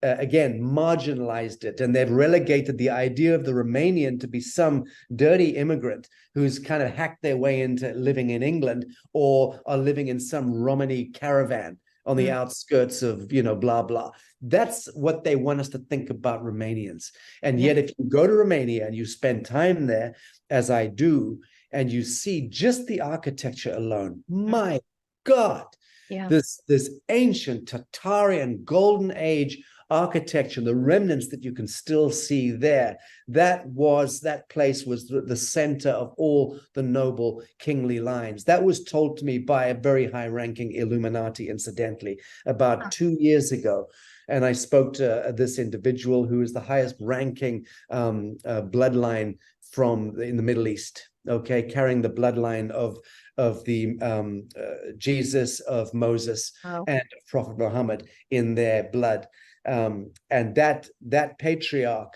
S3: again marginalized it, and they've relegated the idea of the Romanian to be some dirty immigrant who's kind of hacked their way into living in England or are living in some Romani caravan on the outskirts of, you know, blah, blah. That's what they want us to think about Romanians. And yet if you go to Romania and you spend time there, as I do, and you see just the architecture alone, my God, this ancient Tatarian golden age architecture, the remnants that you can still see there, that place was the center of all the noble kingly lines. That was told to me by a very high-ranking Illuminati, incidentally, about 2 years ago. And I spoke to this individual who is the highest ranking bloodline in the Middle East, okay, carrying the bloodline of the Jesus, of Moses, and of Prophet Muhammad in their blood. And that patriarch,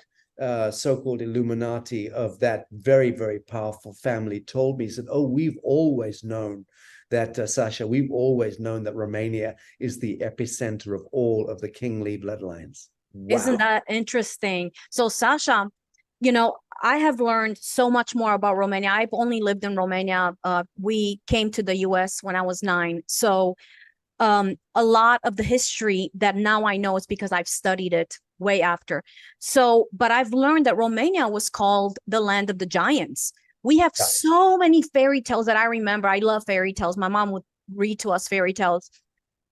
S3: so-called Illuminati of that very, very powerful family told me, he said, oh, we've always known that, Sasha, we've always known that Romania is the epicenter of all of the kingly bloodlines. Wow.
S1: Isn't that interesting? So, Sasha, you know, I have learned so much more about Romania. I've only lived in Romania. We came to the US when I was 9. So a lot of the history that now I know is because I've studied it way after. So, but I've learned that Romania was called the land of the giants. We have so many fairy tales that I remember. I love fairy tales. My mom would read to us fairy tales.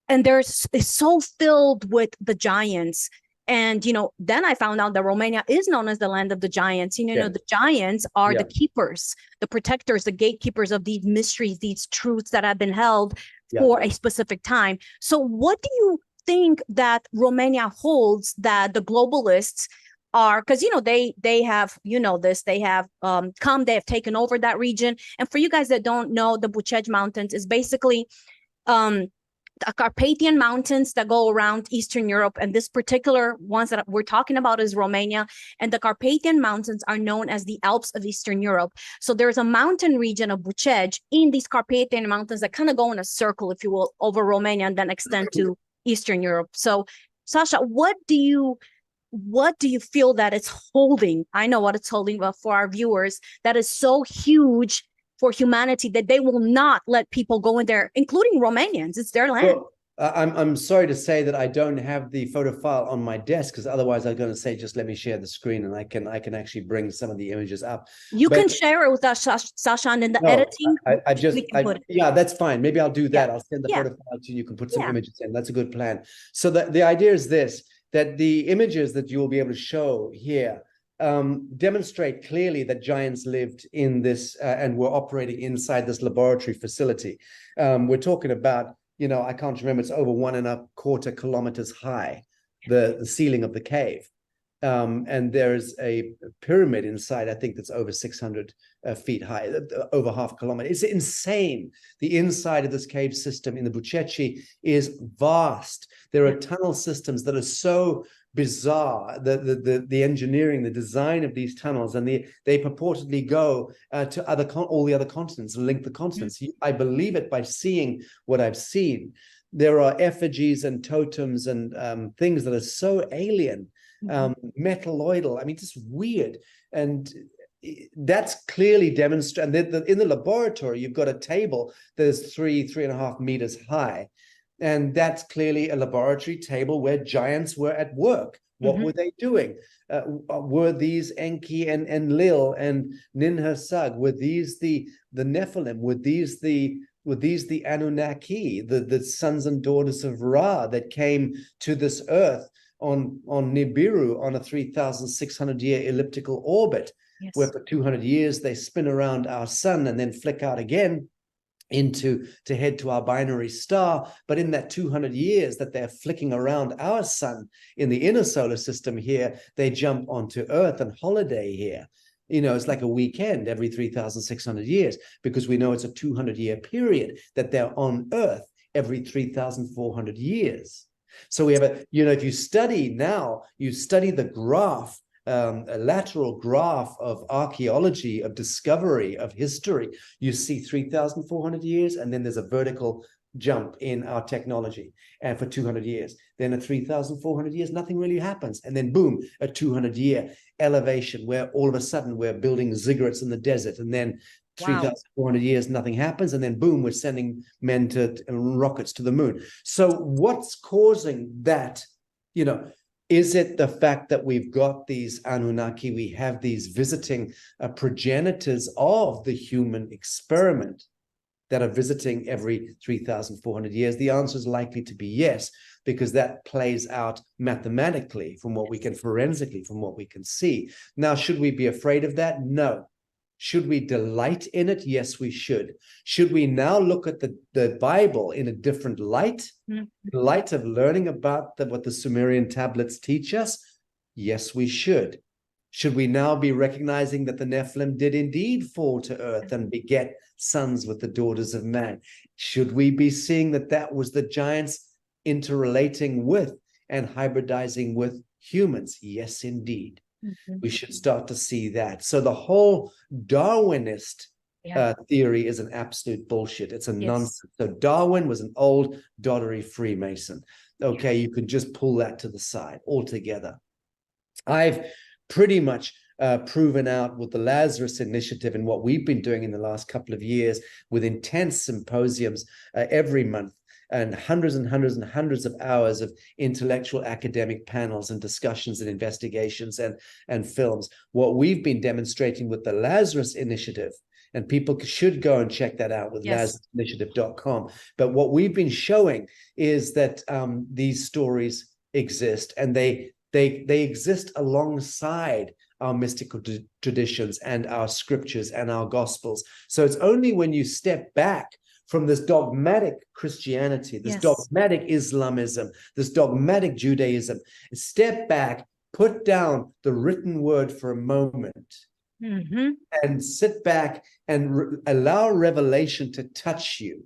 S1: And it's so filled with the giants. And, then I found out that Romania is known as the land of the giants. The giants are the keepers, the protectors, the gatekeepers of these mysteries, these truths that have been held for a specific time. So what do you think that Romania holds that the globalists are, because they have, they have they have taken over that region. And for you guys that don't know, the Bucegi Mountains is basically the Carpathian mountains that go around Eastern Europe, and this particular ones that we're talking about is Romania, and the Carpathian mountains are known as the Alps of Eastern Europe. So there's a mountain region of Bucegi in these Carpathian mountains that kind of go in a circle, if you will, over Romania and then extend to Eastern Europe. So Sasha, what do you feel that it's holding? I know what it's holding, but for our viewers, that is so huge for humanity that they will not let people go in there, including Romanians. It's their land.
S3: Well, I'm sorry to say that I don't have the photo file on my desk, because otherwise I'm going to say, just let me share the screen and I can actually bring some of the images up.
S1: You can share it with us, Sasha, and in the editing,
S3: yeah, that's fine. Maybe I'll do that. I'll send the photo file to you. You can put some images in. That's a good plan. So the idea is this, that the images that you will be able to show here demonstrate clearly that giants lived in this and were operating inside this laboratory facility. We're talking about, I can't remember, it's over 1.25 kilometers high, the ceiling of the cave. And there's a pyramid inside, I think that's over 600 feet high, over half a kilometer. It's insane. The inside of this cave system in the Bucegi is vast. There are tunnel systems that are so bizarre, the engineering, the design of these tunnels, and they purportedly go to all the other continents and link the continents. I believe it by seeing what I've seen. There are effigies and totems and things that are so alien, metalloidal. I mean, just weird. And that's clearly demonstrated. In the laboratory, you've got a table that is 3.5 meters high. And that's clearly a laboratory table where giants were at work. What were they doing? Were these Enki and Lil and Ninhursag? Were these the Nephilim? Were these the Anunnaki, the sons and daughters of Ra that came to this earth on Nibiru on a 3,600-year elliptical orbit, where for 200 years they spin around our sun and then flick out again to head to our binary star. But in that 200 years that they're flicking around our sun in the inner solar system here, they jump onto Earth and holiday here. It's like a weekend every 3,600 years, because we know it's a 200-year period that they're on Earth every 3,400 years. So we have if you study the graph, a lateral graph of archaeology, of discovery, of history, you see 3,400 years, and then there's a vertical jump in our technology. And for 200 years, then at 3,400 years, nothing really happens. And then boom, a 200-year elevation where all of a sudden we're building ziggurats in the desert. And then 3,400 years, nothing happens. And then boom, we're sending men rockets to the moon. So what's causing that? Is it the fact that we've got these Anunnaki, we have these visiting progenitors of the human experiment that are visiting every 3,400 years? The answer is likely to be yes, because that plays out mathematically from what we can forensically, from what we can see. Now, should we be afraid of that? No. Should we delight in it? Yes, we should. Should we now look at the Bible in a different light, light of learning about what the Sumerian tablets teach us? Yes, we should. Should we now be recognizing that the Nephilim did indeed fall to earth and beget sons with the daughters of man? Should we be seeing that was the giants interrelating with and hybridizing with humans? Yes, indeed. We should start to see that. So the whole Darwinist theory is an absolute bullshit. It's a nonsense. So Darwin was an old doddery Freemason. Okay, you can just pull that to the side altogether. I've pretty much proven out with the Lazarus Initiative and what we've been doing in the last couple of years with intense symposiums every month, and hundreds and hundreds and hundreds of hours of intellectual academic panels and discussions and investigations and films. What we've been demonstrating with the Lazarus Initiative, and people should go and check that out with lazarusinitiative.com. But what we've been showing is that these stories exist, and they exist alongside our mystical traditions and our scriptures and our gospels. So it's only when you step back from this dogmatic Christianity, this dogmatic Islamism, this dogmatic Judaism, step back, put down the written word for a moment, and sit back and allow revelation to touch you,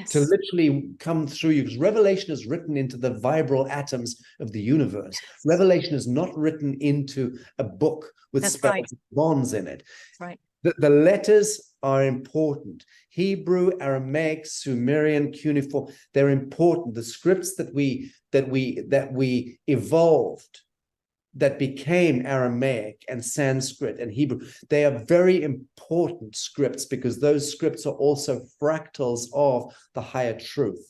S3: to literally come through you, because revelation is written into the vibral atoms of the universe. Revelation is not written into a book with spells and bonds in it. The letters are important. Hebrew, Aramaic, Sumerian, cuneiform, they're important. The scripts that we evolved, that became Aramaic and Sanskrit and Hebrew, they are very important scripts, because those scripts are also fractals of the higher truth.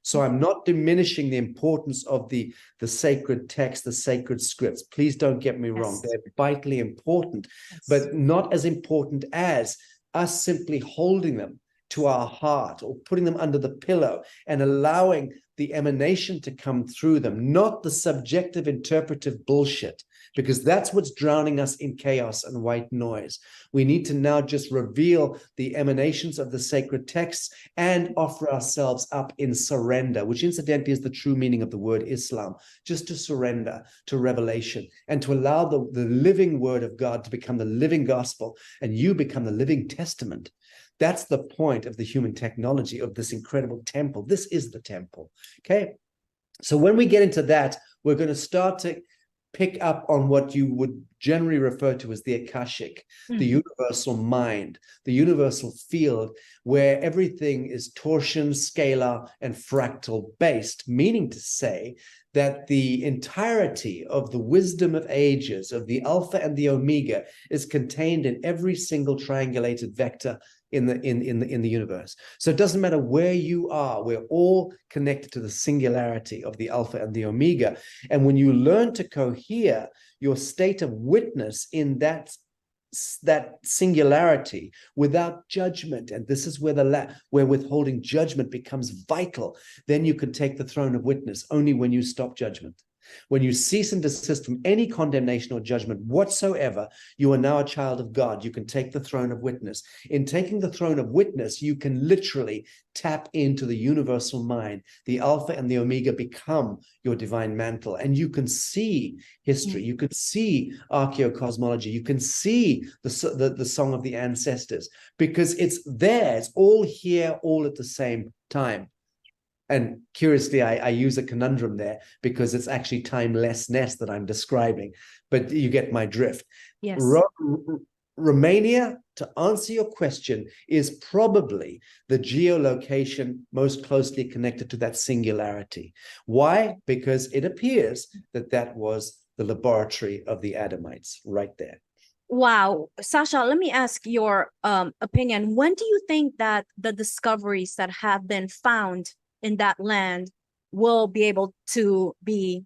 S3: So I'm not diminishing the importance of the sacred text, the sacred scripts. Please don't get me wrong. They're vitally important, but not as important as us simply holding them to our heart or putting them under the pillow and allowing the emanation to come through them, not the subjective interpretive bullshit, because that's what's drowning us in chaos and white noise. We need to now just reveal the emanations of the sacred texts and offer ourselves up in surrender, which incidentally is the true meaning of the word Islam, just to surrender to revelation and to allow the living word of God to become the living gospel, and you become the living testament. That's the point of the human technology, of this incredible temple. This is the temple, okay? So when we get into that, we're going to start to pick up on what you would generally refer to as the Akashic, the universal mind, the universal field, where everything is torsion, scalar, and fractal based, meaning to say that the entirety of the wisdom of ages, of the Alpha and the Omega, is contained in every single triangulated vector in the universe. So it doesn't matter where you are, we're all connected to the singularity of the Alpha and the Omega. And when you learn to cohere your state of witness in that singularity without judgment, and this is where withholding judgment becomes vital, then you can take the throne of witness only when you stop judgment. When you cease and desist from any condemnation or judgment whatsoever, you are now a child of God. You can take the throne of witness. In taking the throne of witness, you can literally tap into the universal mind. The Alpha and the Omega become your divine mantle, and you can see history. You can see archaeocosmology. You can see the song of the ancestors, because it's there. It's all here, all at the same time. And curiously, I use a conundrum there, because it's actually timelessness that I'm describing, but you get my drift.
S1: Yes.
S3: Romania, to answer your question, is probably the geolocation most closely connected to that singularity. Why? Because it appears that was the laboratory of the Adamites right there.
S1: Wow. Sasha, let me ask your opinion. When do you think that the discoveries that have been found in that land will be able to be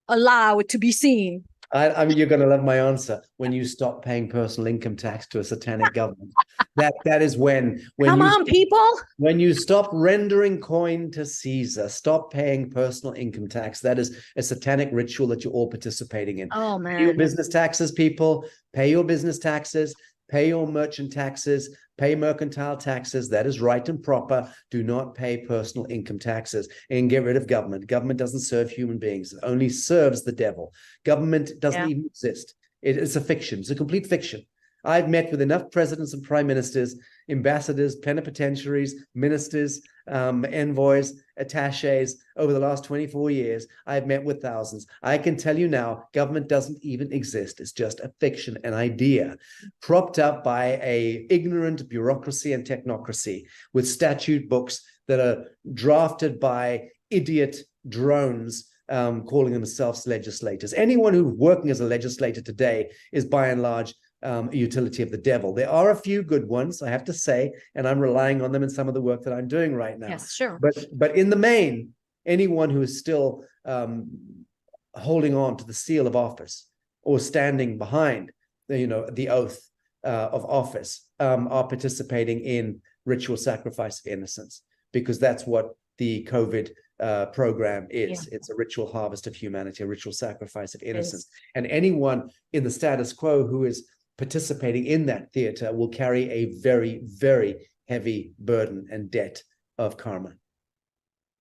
S1: allowed to be seen?
S3: I mean, you're going to love my answer. When you stop paying personal income tax to a satanic government, that is when
S1: Come on, people.
S3: When you stop rendering coin to Caesar, stop paying personal income tax. That is a satanic ritual that you're all participating in.
S1: Oh man.
S3: Pay your business taxes, people. Pay your business taxes. Pay your merchant taxes, pay mercantile taxes. That is right and proper. Do not pay personal income taxes, and get rid of government. Government doesn't serve human beings. It only serves the devil. Government doesn't even exist. It's a fiction. It's a complete fiction. I've met with enough presidents and prime ministers, ambassadors, plenipotentiaries, ministers, envoys, attaches over the last 24 years. I've met with thousands. I can tell you now, government doesn't even exist. It's just a fiction, an idea propped up by a ignorant bureaucracy and technocracy with statute books that are drafted by idiot drones calling themselves legislators. Anyone who's working as a legislator today is by and large a utility of the devil. There are a few good ones, I have to say, and I'm relying on them in some of the work that I'm doing right now.
S1: Yes, sure.
S3: But in the main, anyone who is still holding on to the seal of office or standing behind the oath of office are participating in ritual sacrifice of innocence, because that's what the COVID program is. It's a ritual harvest of humanity, a ritual sacrifice of innocence. And anyone in the status quo who is participating in that theater will carry a very, very heavy burden and debt of karma.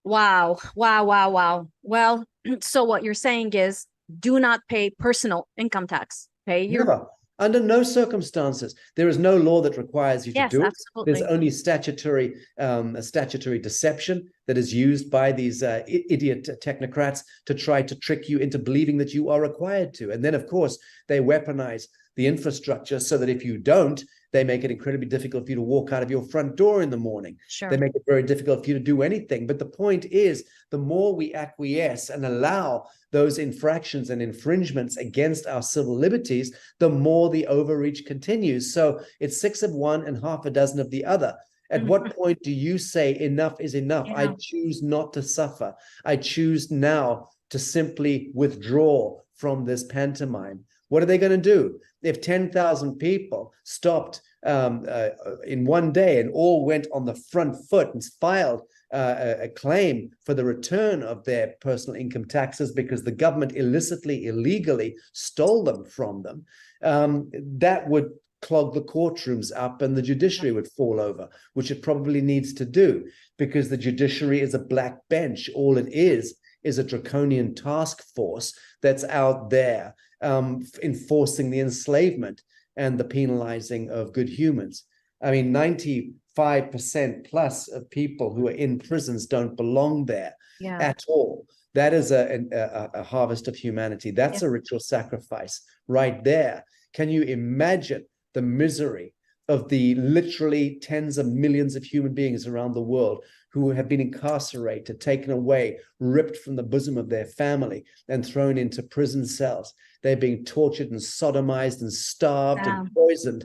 S1: Wow. Well, so what you're saying is do not pay personal income tax. Pay your...
S3: Never. Under no circumstances. There is no law that requires you to do it.
S1: Absolutely.
S3: There's only a statutory deception that is used by these idiot technocrats to try to trick you into believing that you are required to. And then, of course, they weaponize the infrastructure so that if you don't, they make it incredibly difficult for you to walk out of your front door in the morning.
S1: Sure.
S3: They make it very difficult for you to do anything. But the point is, the more we acquiesce and allow those infractions and infringements against our civil liberties, the more the overreach continues. So it's 6 of one and half a dozen of the other. At what point do you say enough is enough?
S1: Yeah.
S3: I choose not to suffer. I choose now to simply withdraw from this pantomime. What are they going to do? If 10,000 people stopped in one day and all went on the front foot and filed a claim for the return of their personal income taxes because the government illegally stole them from them, that would clog the courtrooms up and the judiciary would fall over, which it probably needs to do, because the judiciary is a black bench. All it is a draconian task force that's out there enforcing the enslavement and the penalizing of good humans. I mean, 95% plus of people who are in prisons don't belong there at all. That is a harvest of humanity. That's a ritual sacrifice right there. Can you imagine the misery of the literally tens of millions of human beings around the world who have been incarcerated, taken away, ripped from the bosom of their family and thrown into prison cells? They're being tortured and sodomized and starved and poisoned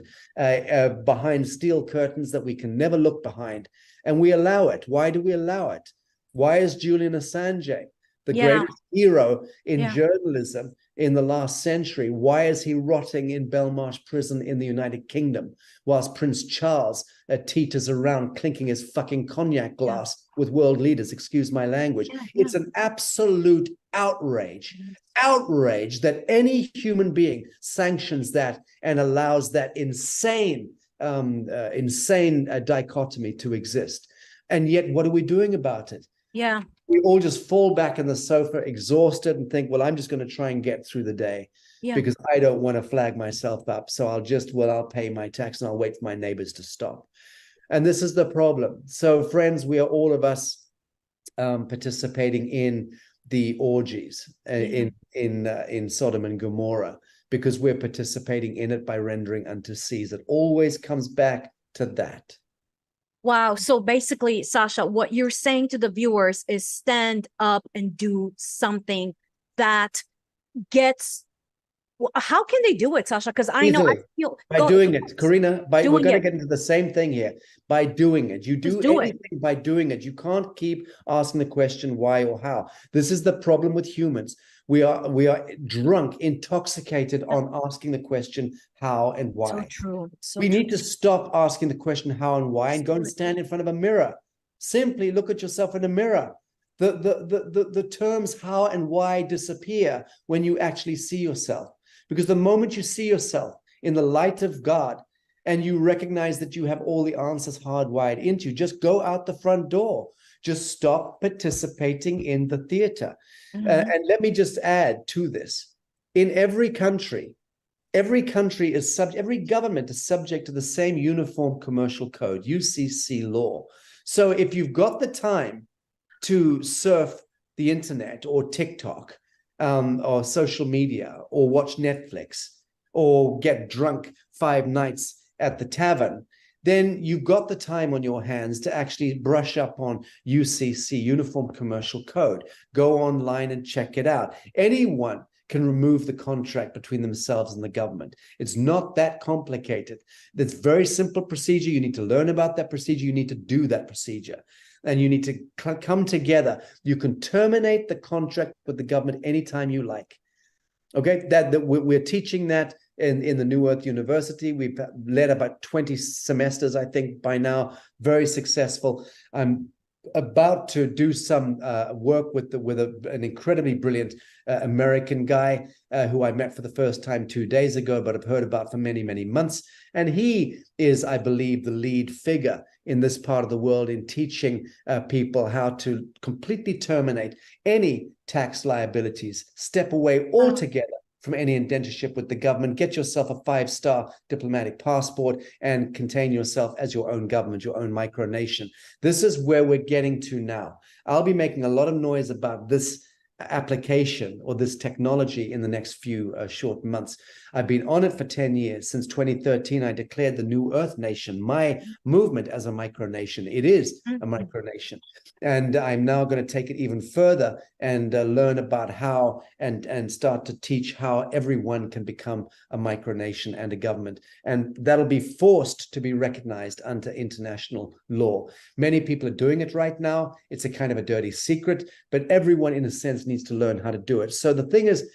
S3: behind steel curtains that we can never look behind. And we allow it. Why do we allow it? Why is Julian Assange, the greatest hero in journalism in the last century, why is he rotting in Belmarsh prison in the United Kingdom whilst Prince Charles teeters around clinking his fucking cognac glass with world leaders? Excuse my language. It's an absolute outrage that any human being sanctions that and allows that insane dichotomy to exist. And yet, what are we doing about it?
S1: Yeah.
S3: We all just fall back on the sofa exhausted and think, well, I'm just going to try and get through the day because I don't want to flag myself up. So I'll pay my tax and I'll wait for my neighbors to stop. And this is the problem. So friends, we are all of us participating in the orgies in Sodom and Gomorrah, because we're participating in it by rendering unto Caesar. It always comes back to that.
S1: Wow. So basically, Sasha, what you're saying to the viewers is stand up and do something that gets... How can they do it, Sasha? Because I know I feel
S3: by doing it, Corina. We're going to get into the same thing here. By doing it, you do anything by doing it. You can't keep asking the question why or how. This is the problem with humans. We are drunk, intoxicated on asking the question how and why.
S1: So true.
S3: We need to stop asking the question how and why and go and stand in front of a mirror. Simply look at yourself in a mirror. The terms how and why disappear when you actually see yourself. Because the moment you see yourself in the light of God and you recognize that you have all the answers hardwired into you, just go out the front door. Just stop participating in the theater. And let me just add to this. In every country is every government is subject to the same uniform commercial code, UCC law. So if you've got the time to surf the internet or TikTok, or social media, or watch Netflix, or get drunk 5 nights at the tavern, then you've got the time on your hands to actually brush up on UCC, Uniform Commercial Code. Go online and check it out. Anyone can remove the contract between themselves and the government. It's not that complicated. It's very simple procedure. You need to learn about that procedure. You need to do that procedure. And you need to come together. You can terminate the contract with the government anytime you like. Okay, we're teaching that in the New Earth University. We've led about 20 semesters, I think, by now. Very successful. I'm about to do some work with an incredibly brilliant American guy who I met for the first time 2 days ago, but I've heard about for many, many months. And he is, I believe, the lead figure in this part of the world in teaching people how to completely terminate any tax liabilities, step away altogether from any indentureship with the government, get yourself a 5-star diplomatic passport, and contain yourself as your own government, your own micronation. This is where we're getting to now. I'll be making a lot of noise about this application or this technology in the next few short months. I've been on it for 10 years. Since 2013, I declared the New Earth Nation, my movement, as a micronation. It is a micronation. And I'm now going to take it even further and learn about how and start to teach how everyone can become a micronation and a government. And that'll be forced to be recognized under international law. Many people are doing it right now. It's a kind of a dirty secret, but everyone, in a sense, needs to learn how to do it. So the thing is,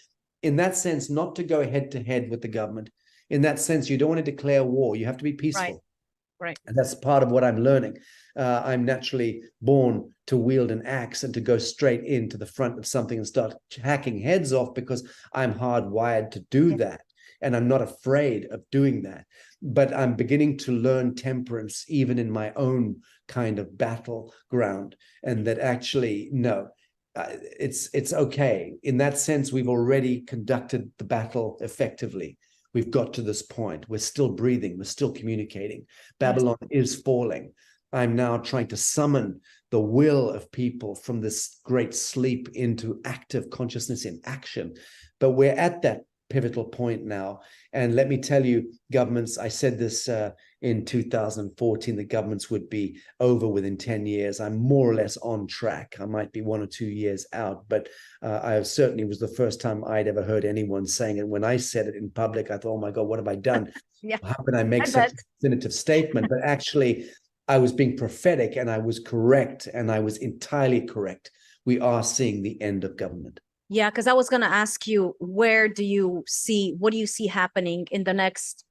S3: in that sense, not to go head to head with the government. In that sense, you don't want to declare war. You have to be peaceful.
S1: Right.
S3: And that's part of what I'm learning. I'm naturally born to wield an axe and to go straight into the front of something and start hacking heads off, because I'm hardwired to do that. And I'm not afraid of doing that. But I'm beginning to learn temperance even in my own kind of battleground. And that actually, no, it's okay. In that sense, we've already conducted the battle effectively. We've got to this point. We're still breathing. We're still communicating. Babylon is falling. I'm now trying to summon the will of people from this great sleep into active consciousness in action. But we're at that pivotal point now. And let me tell you, governments, I said this in 2014, the governments would be over within 10 years. I'm more or less on track. I might be 1 or 2 years out, but I certainly was the first time I'd ever heard anyone saying it. When I said it in public, I thought, oh my God, what have I done? How can I make such a definitive statement? But actually, I was being prophetic, and I was correct, and I was entirely correct. We are seeing the end of government.
S1: Yeah, because I was going to ask you, what do you see happening in the next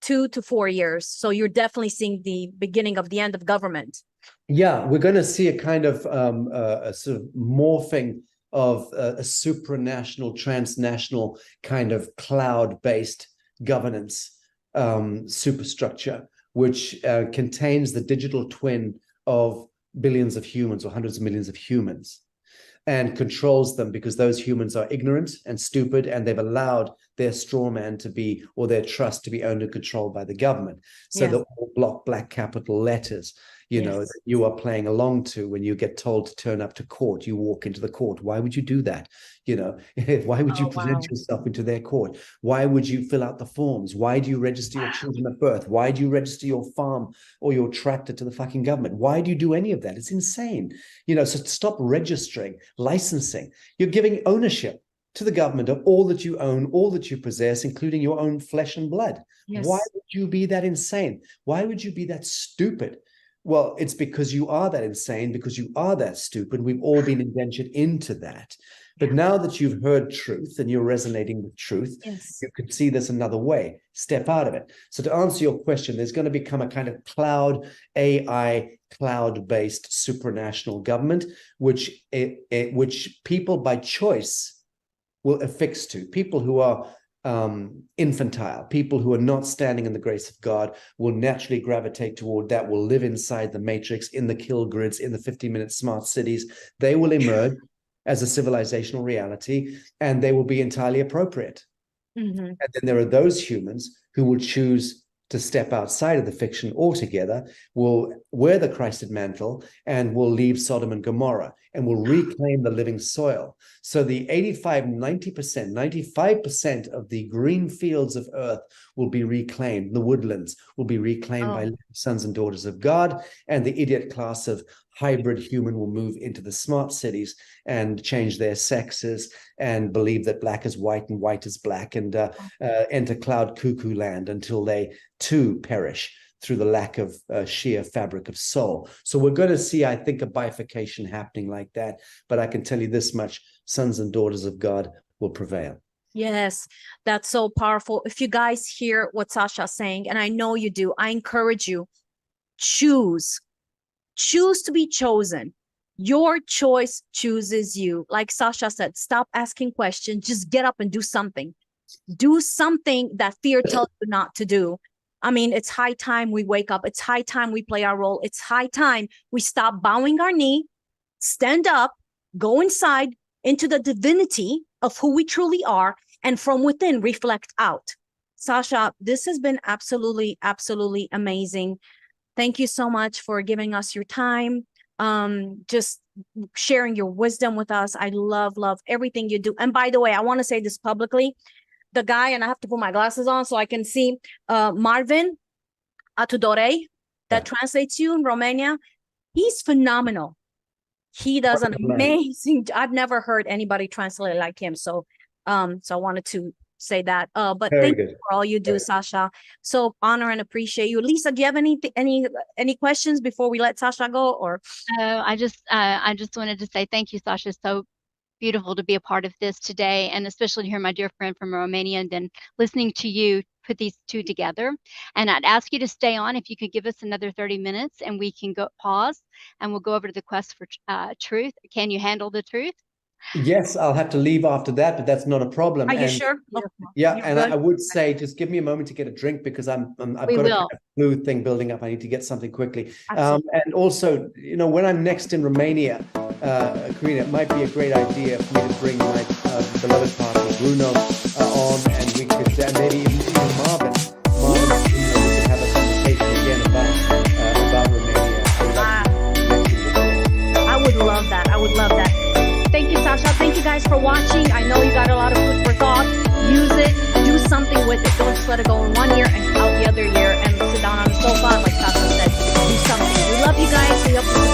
S1: 2 to 4 years? So you're definitely seeing the beginning of the end of government.
S3: Yeah, we're going to see a kind of a sort of morphing of a supranational, transnational kind of cloud-based governance superstructure, which contains the digital twin of billions of humans or hundreds of millions of humans, and controls them, because those humans are ignorant and stupid, and they've allowed their straw man to be, or their trust to be owned and controlled by the government. So the all block black capital letters, you know, that you are playing along to when you get told to turn up to court. You walk into the court. Why would you do that? You know, why would you present yourself into their court? Why would you fill out the forms? Why do you register your children at birth? Why do you register your farm or your tractor to the fucking government? Why do you do any of that? It's insane. You know, so stop registering, licensing. You're giving ownership to the government of all that you own, all that you possess, including your own flesh and blood. Why would you be that insane? Why would you be that stupid? Well, it's because you are that insane, because you are that stupid. We've all been indentured into that. But now that you've heard truth and you're resonating with truth, you could see this another way. Step out of it. So to answer your question, there's going to become a kind of cloud, AI, cloud-based supranational government, which people by choice will affix to. People who are infantile, people who are not standing in the grace of God, will naturally gravitate toward that, will live inside the matrix, in the kill grids, in the 50-minute smart cities. They will emerge as a civilizational reality, and they will be entirely appropriate. And then there are those humans who will choose to step outside of the fiction altogether, will wear the Christed mantle, and will leave Sodom and Gomorrah, and will reclaim the living soil. So the 85, 90%, 95% of the green fields of earth will be reclaimed. The woodlands will be reclaimed by sons and daughters of God, and the idiot class of hybrid human will move into the smart cities and change their sexes and believe that black is white and white is black, and enter cloud cuckoo land until they too perish through the lack of sheer fabric of soul. So we're going to see, I think, a bifurcation happening like that. But I can tell you this much: sons and daughters of God will prevail.
S1: Yes, that's so powerful. If you guys hear what Sasha's saying, and I know you do, I encourage you, choose to be chosen. Your choice chooses you. Like Sasha said, stop asking questions. Just get up and do something. Do something that fear tells you not to do. I mean, it's high time we wake up. It's high time we play our role. It's high time we stop bowing our knee, stand up, go inside into the divinity of who we truly are, and from within reflect out. Sasha, this has been absolutely, absolutely amazing. Thank you so much for giving us your time, just sharing your wisdom with us. I love everything you do. And by the way, I want to say this publicly. The guy, and I have to put my glasses on so I can see, Marvin Atudore, that translates you in Romania. He's phenomenal. He does an amazing, I've never heard anybody translate like him. So I wanted to say that. But thank you for all you do, Sasha. So honor and appreciate you. Lisa, do you have any questions before we let Sasha go? Or
S2: I just wanted to say thank you, Sasha. So beautiful to be a part of this today, and especially to hear my dear friend from Romania, and then listening to you put these two together. And I'd ask you to stay on if you could give us another 30 minutes, and we can go pause, and we'll go over to the quest for truth. Can you handle the truth?
S3: Yes, I'll have to leave after that, but that's not a problem.
S1: Are you sure?
S3: Yeah, and I would say just give me a moment to get a drink, because I've got a kind of flu thing building up. I need to get something quickly. And also, you know, when I'm next in Romania, Corina, it might be a great idea for me to bring my beloved partner Bruno on, and we could maybe even Marvin, we could have a conversation again about Romania.
S1: I would love that. I would love that. Thank you, Sasha. Thank you guys for watching. I know you got a lot of food for thought. Use it. Do something with it. Don't just let it go in one ear and out the other ear and sit down on the sofa. Like Sasha said, do something. We love you guys. We hope